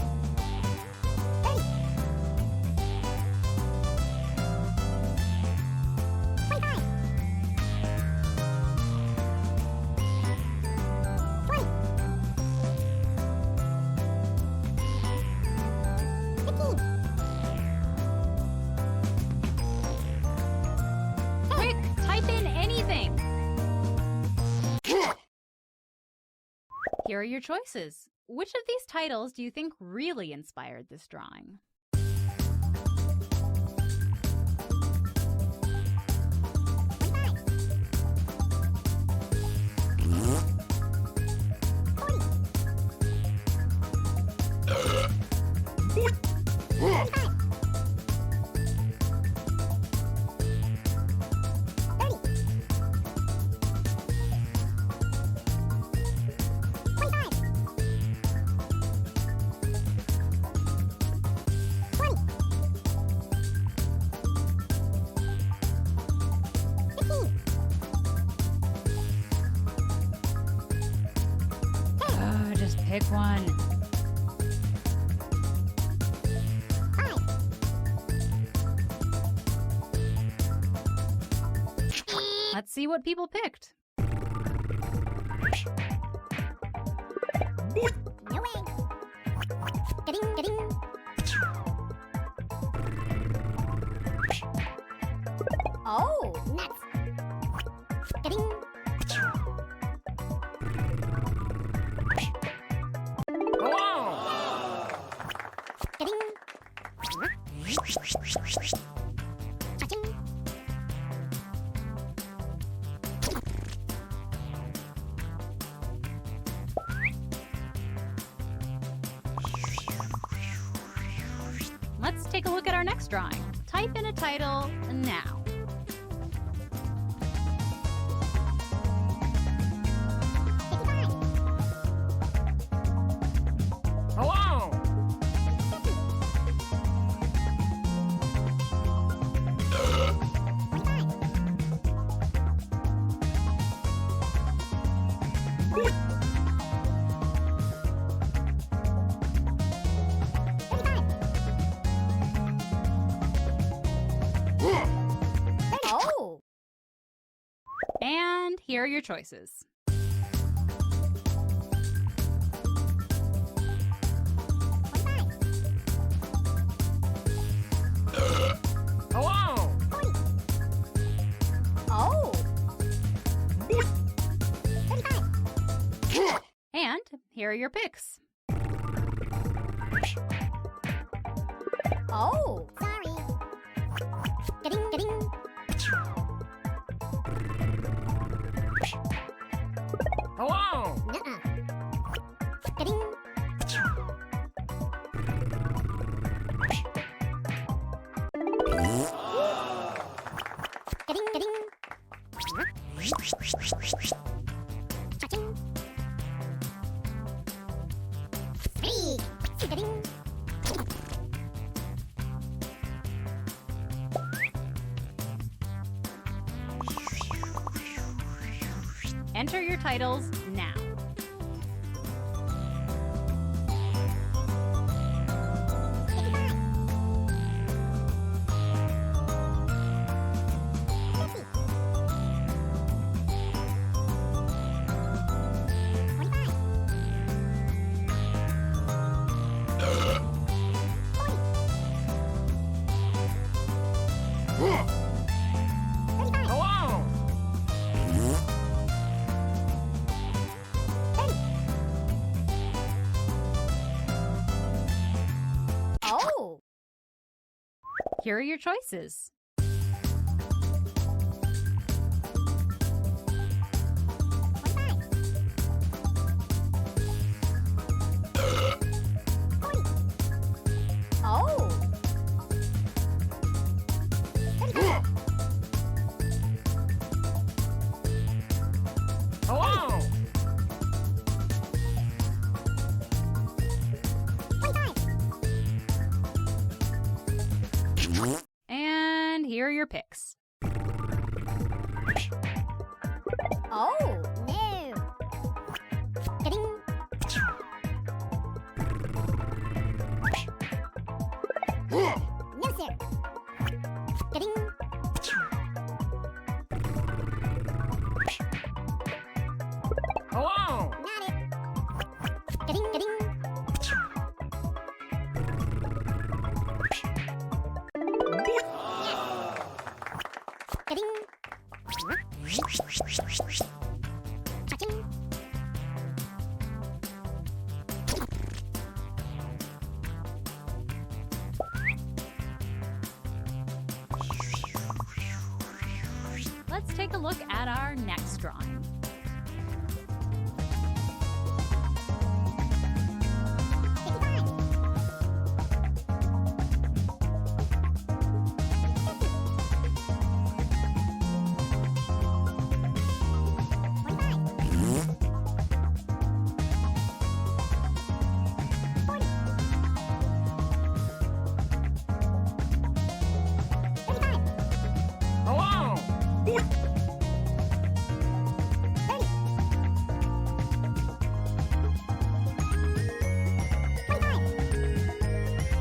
S7: Quick, type in anything. Here are your choices. Which of these titles do you think really inspired this drawing? Just pick one. Let's see what people picked. No way. Oh, nuts. Let's take a look at our next drawing. Type in a title now.
S3: Hello!
S7: Oh! And here are your choices.
S3: Hello!
S7: Oh! And here are your picks. Oh! Sorry.
S3: Hello!
S7: Enter your titles now.
S3: Hello!
S7: Oh! Here are your choices. your picks.
S6: Oh, no. Ding. No, sir. Ding.
S3: Hello!
S6: Not it. Ding, ding. Ding. Cha-ching.
S7: Let's take a look at our next drawing.
S3: Hello!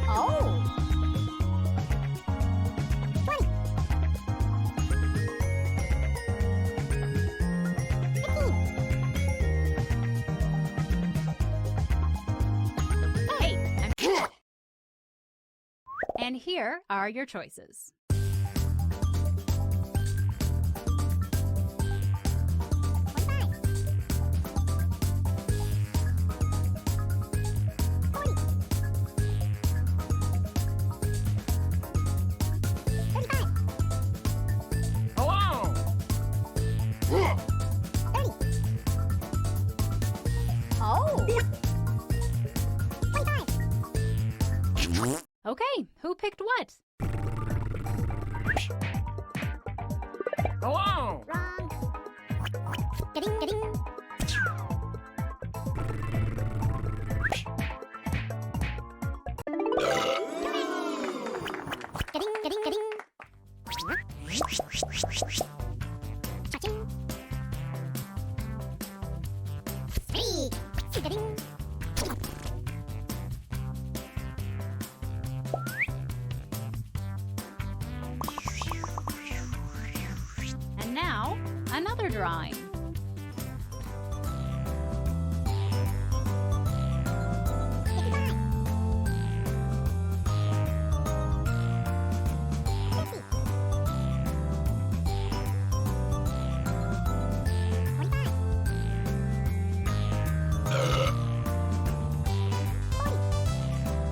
S6: Oh. 20. 15.
S7: Hey, and here are your choices.
S3: Hello!
S6: Oh. 25.
S7: Okay, who picked what?
S3: Hello!
S6: Wrong. Ding, ding. Ding, ding, ding. Cha-ching. Speed. Ding.
S7: And now, another drawing.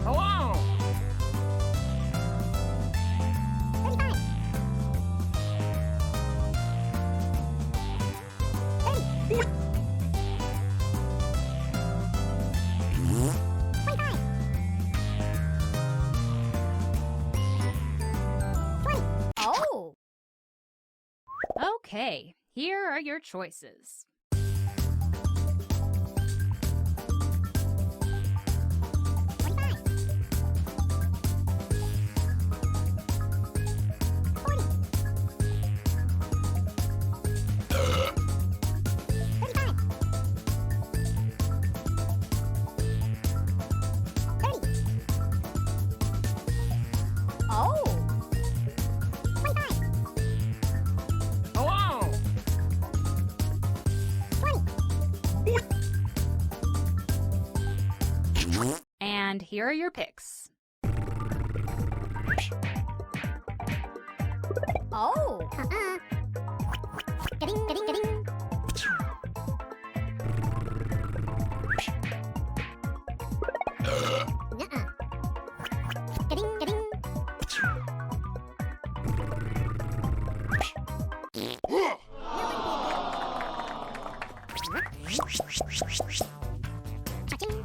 S3: Hello!
S6: Oh.
S7: Okay, here are your choices.
S6: Oh. 25.
S3: Hello!
S6: 20.
S7: And here are your picks.
S6: Oh. Ding, ding, ding. Nuh-uh. Ding, ding. Cha-ching.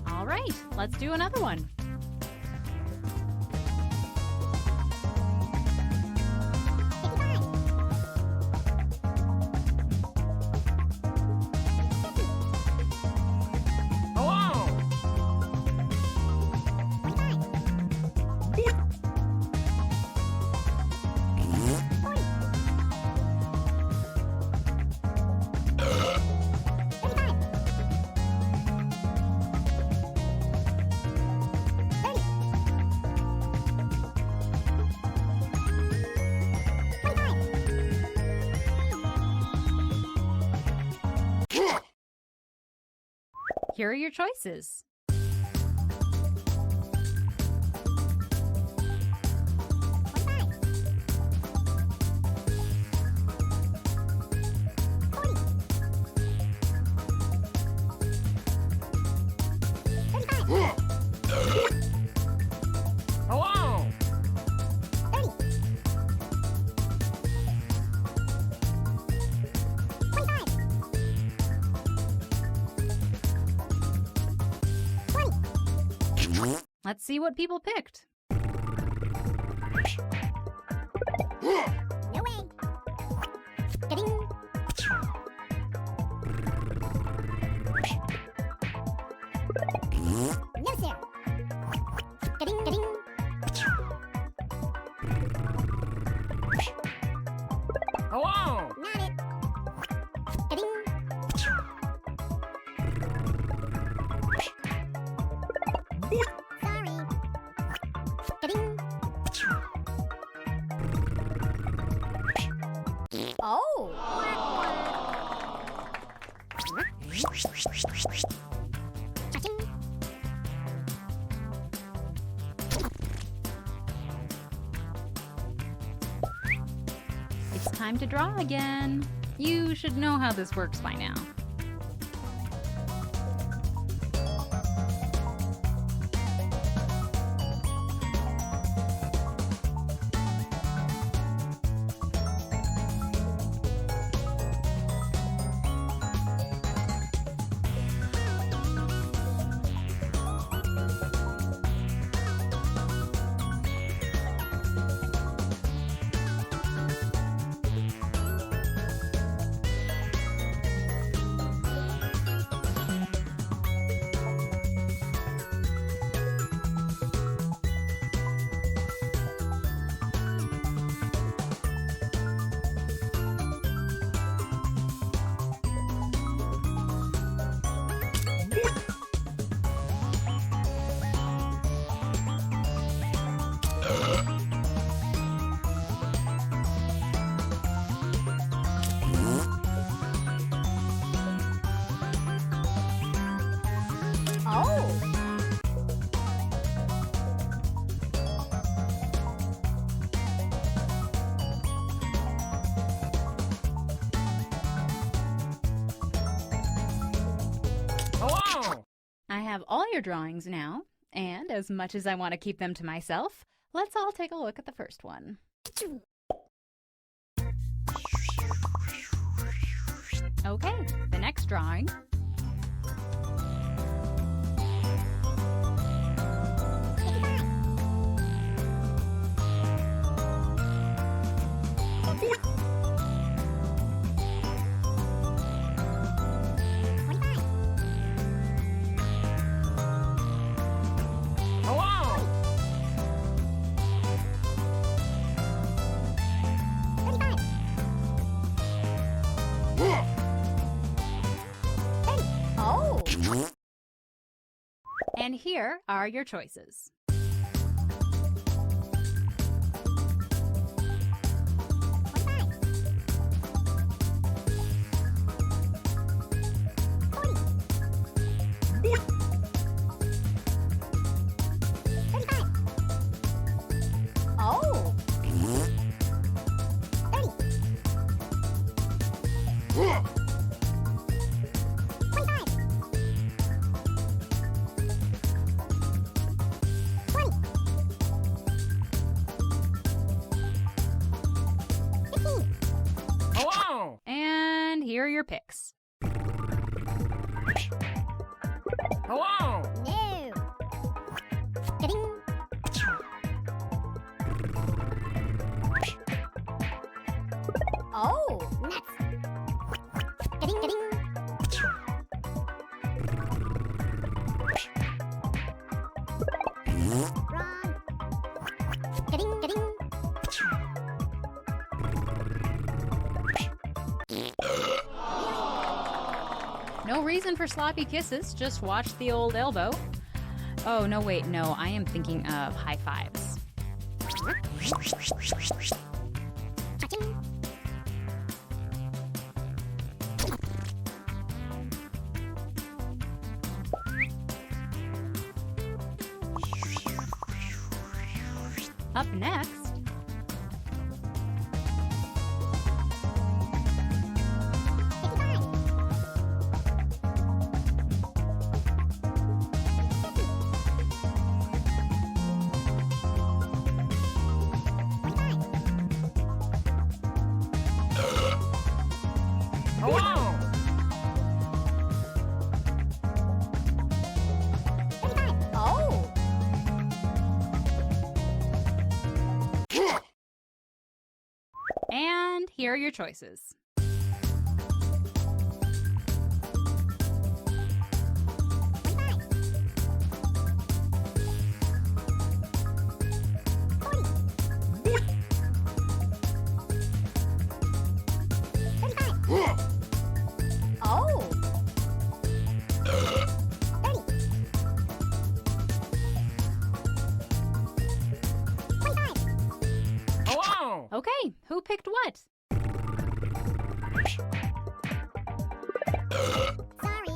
S7: All right, let's do another one. Here are your choices.
S3: Hello!
S7: Let's see what people picked.
S6: No way. Ga-ding. No, sir. Ga-ding, ga-ding.
S3: Hello!
S6: Not it. Ga-ding. Sorry. Ga-ding. Oh. Cha-ching.
S7: It's time to draw again. You should know how this works by now.
S6: Oh.
S3: Hello!
S7: I have all your drawings now, and as much as I want to keep them to myself, let's all take a look at the first one. Okay, the next drawing.
S3: Hello!
S6: Oh.
S7: And here are your choices.
S6: Oh. 15.
S3: Hello!
S7: And here are your picks.
S3: Hello!
S6: No. Ga-ding. Oh, nuts. Ga-ding, ga-ding. Wrong. Ga-ding, ga-ding.
S7: No reason for sloppy kisses, just watch the old elbow. Oh, no, wait, no, I am thinking of high fives.
S6: Cha-ching.
S7: Up next, oh! And here are your choices. Oh! Okay, who picked what?
S6: Sorry.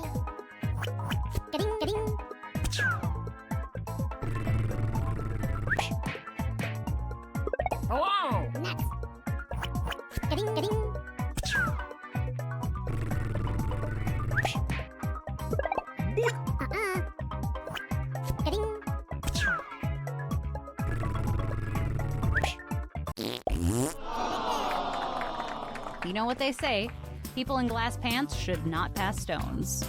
S6: Ga-ding, ga-ding. Nuts. Ga-ding, ga-ding. Ga-ding.
S7: You know what they say, people in glass pants should not pass stones.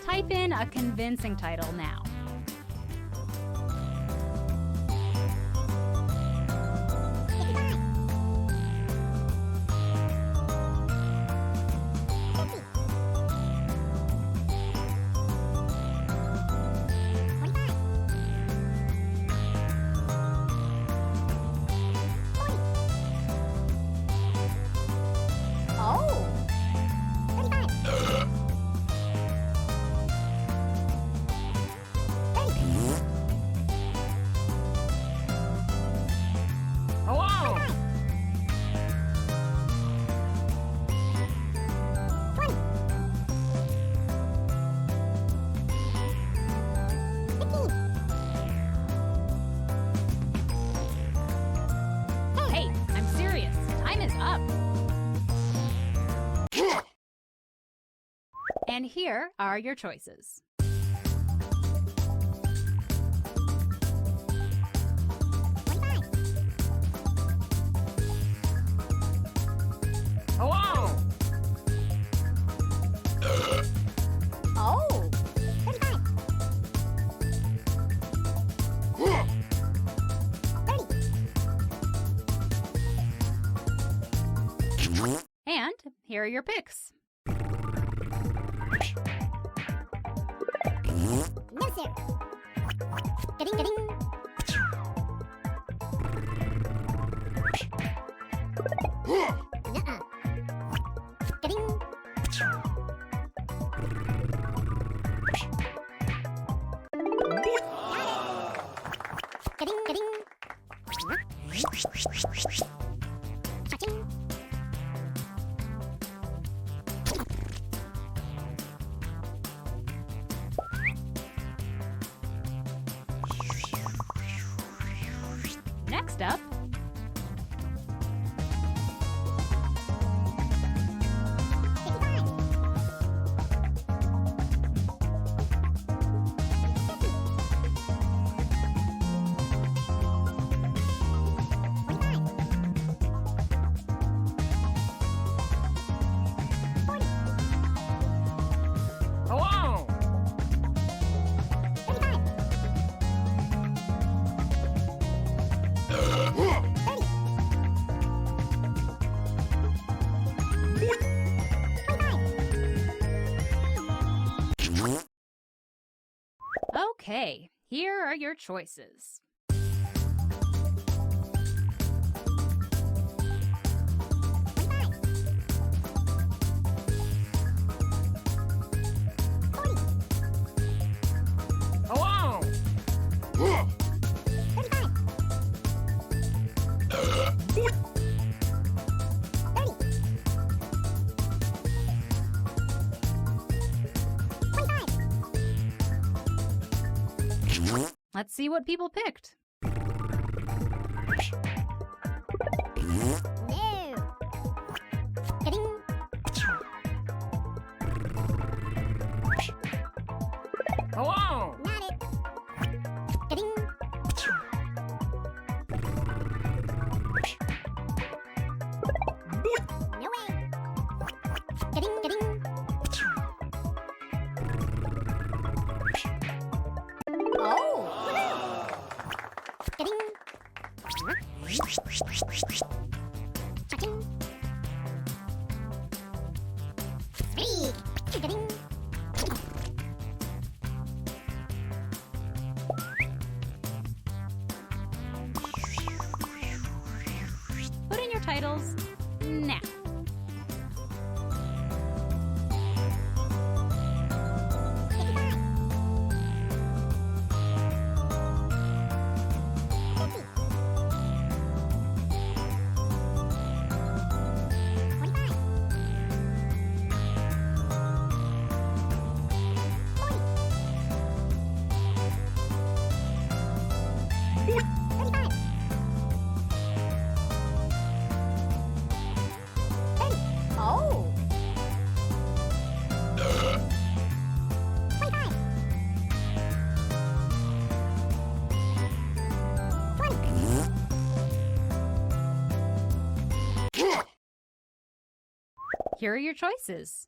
S7: Type in a convincing title now.
S6: Oh! 35.
S7: Hey, I'm serious. Time is up. And here are your choices.
S6: Oh! 35. 30.
S7: And here are your picks.
S6: No, sir. Ga-ding, ga-ding. Nuh-uh. Ga-ding. Ga-ding, ga-ding. Cha-ching.
S7: Next up, okay, here are your choices. Let's see what people picked.
S6: No. Ka-ding.
S3: Hello!
S6: Not it. Ka-ding. No way. Ka-ding, ka-ding. Oh! Ka-ding. Cha-ching. Speak. Ka-ding.
S7: Put in your titles now.
S6: Oh! 25. 20.
S7: Here are your choices.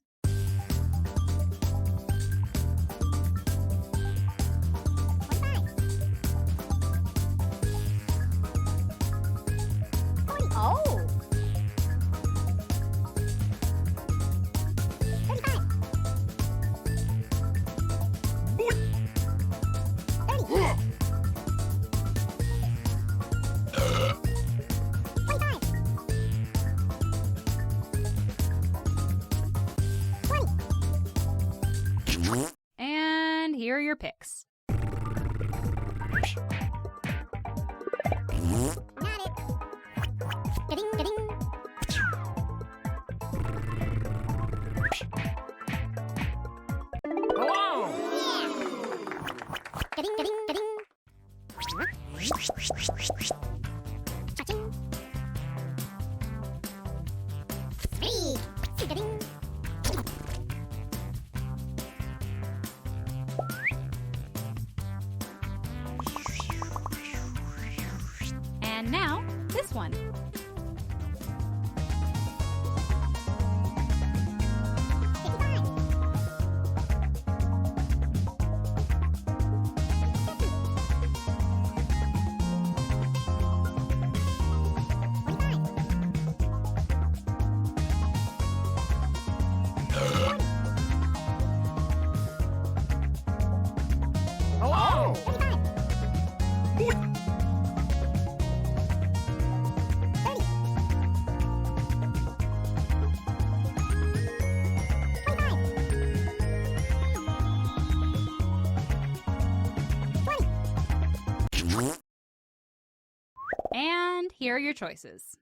S6: Oh! 35. 30. 25. 20.
S7: And here are your picks.
S6: Not it. Ka-ding, ka-ding.
S3: Hello!
S6: Ka-ding, ka-ding, ka-ding. Cha-ching. Speak. Ka-ding.
S7: And now, this one.
S3: Hello!
S6: 35. 30. 25. 20.
S7: And here are your choices.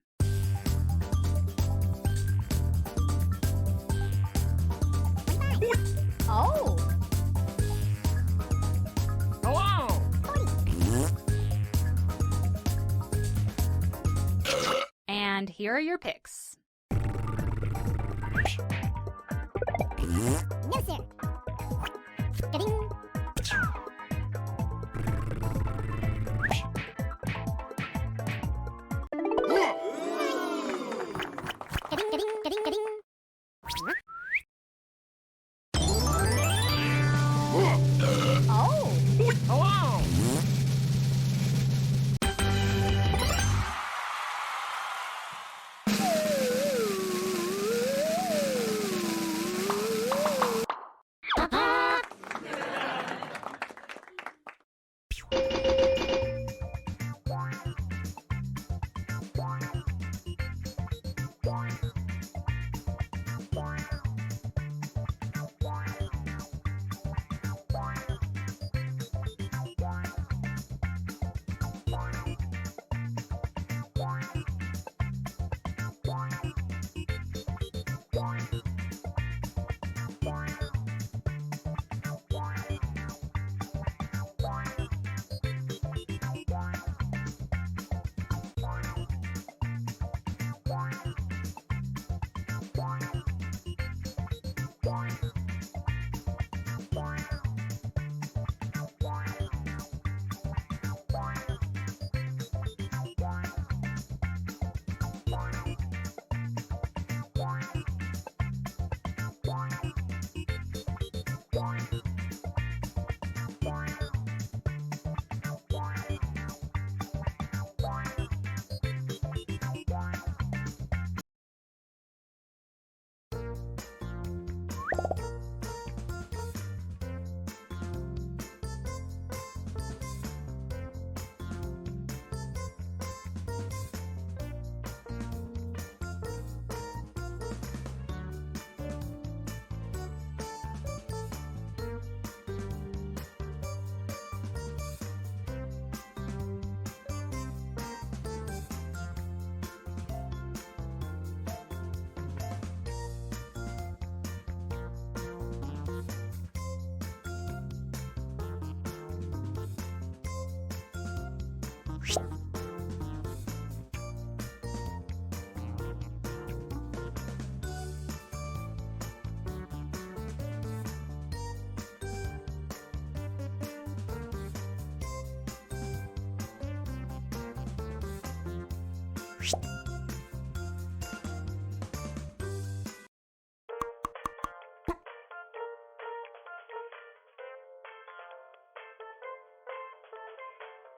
S6: Oh!
S3: Hello!
S6: 40.
S7: And here are your picks.
S6: No, sir. Ka-ding. Ka-ding, ka-ding, ka-ding, ka-ding. Oh!
S3: Hello!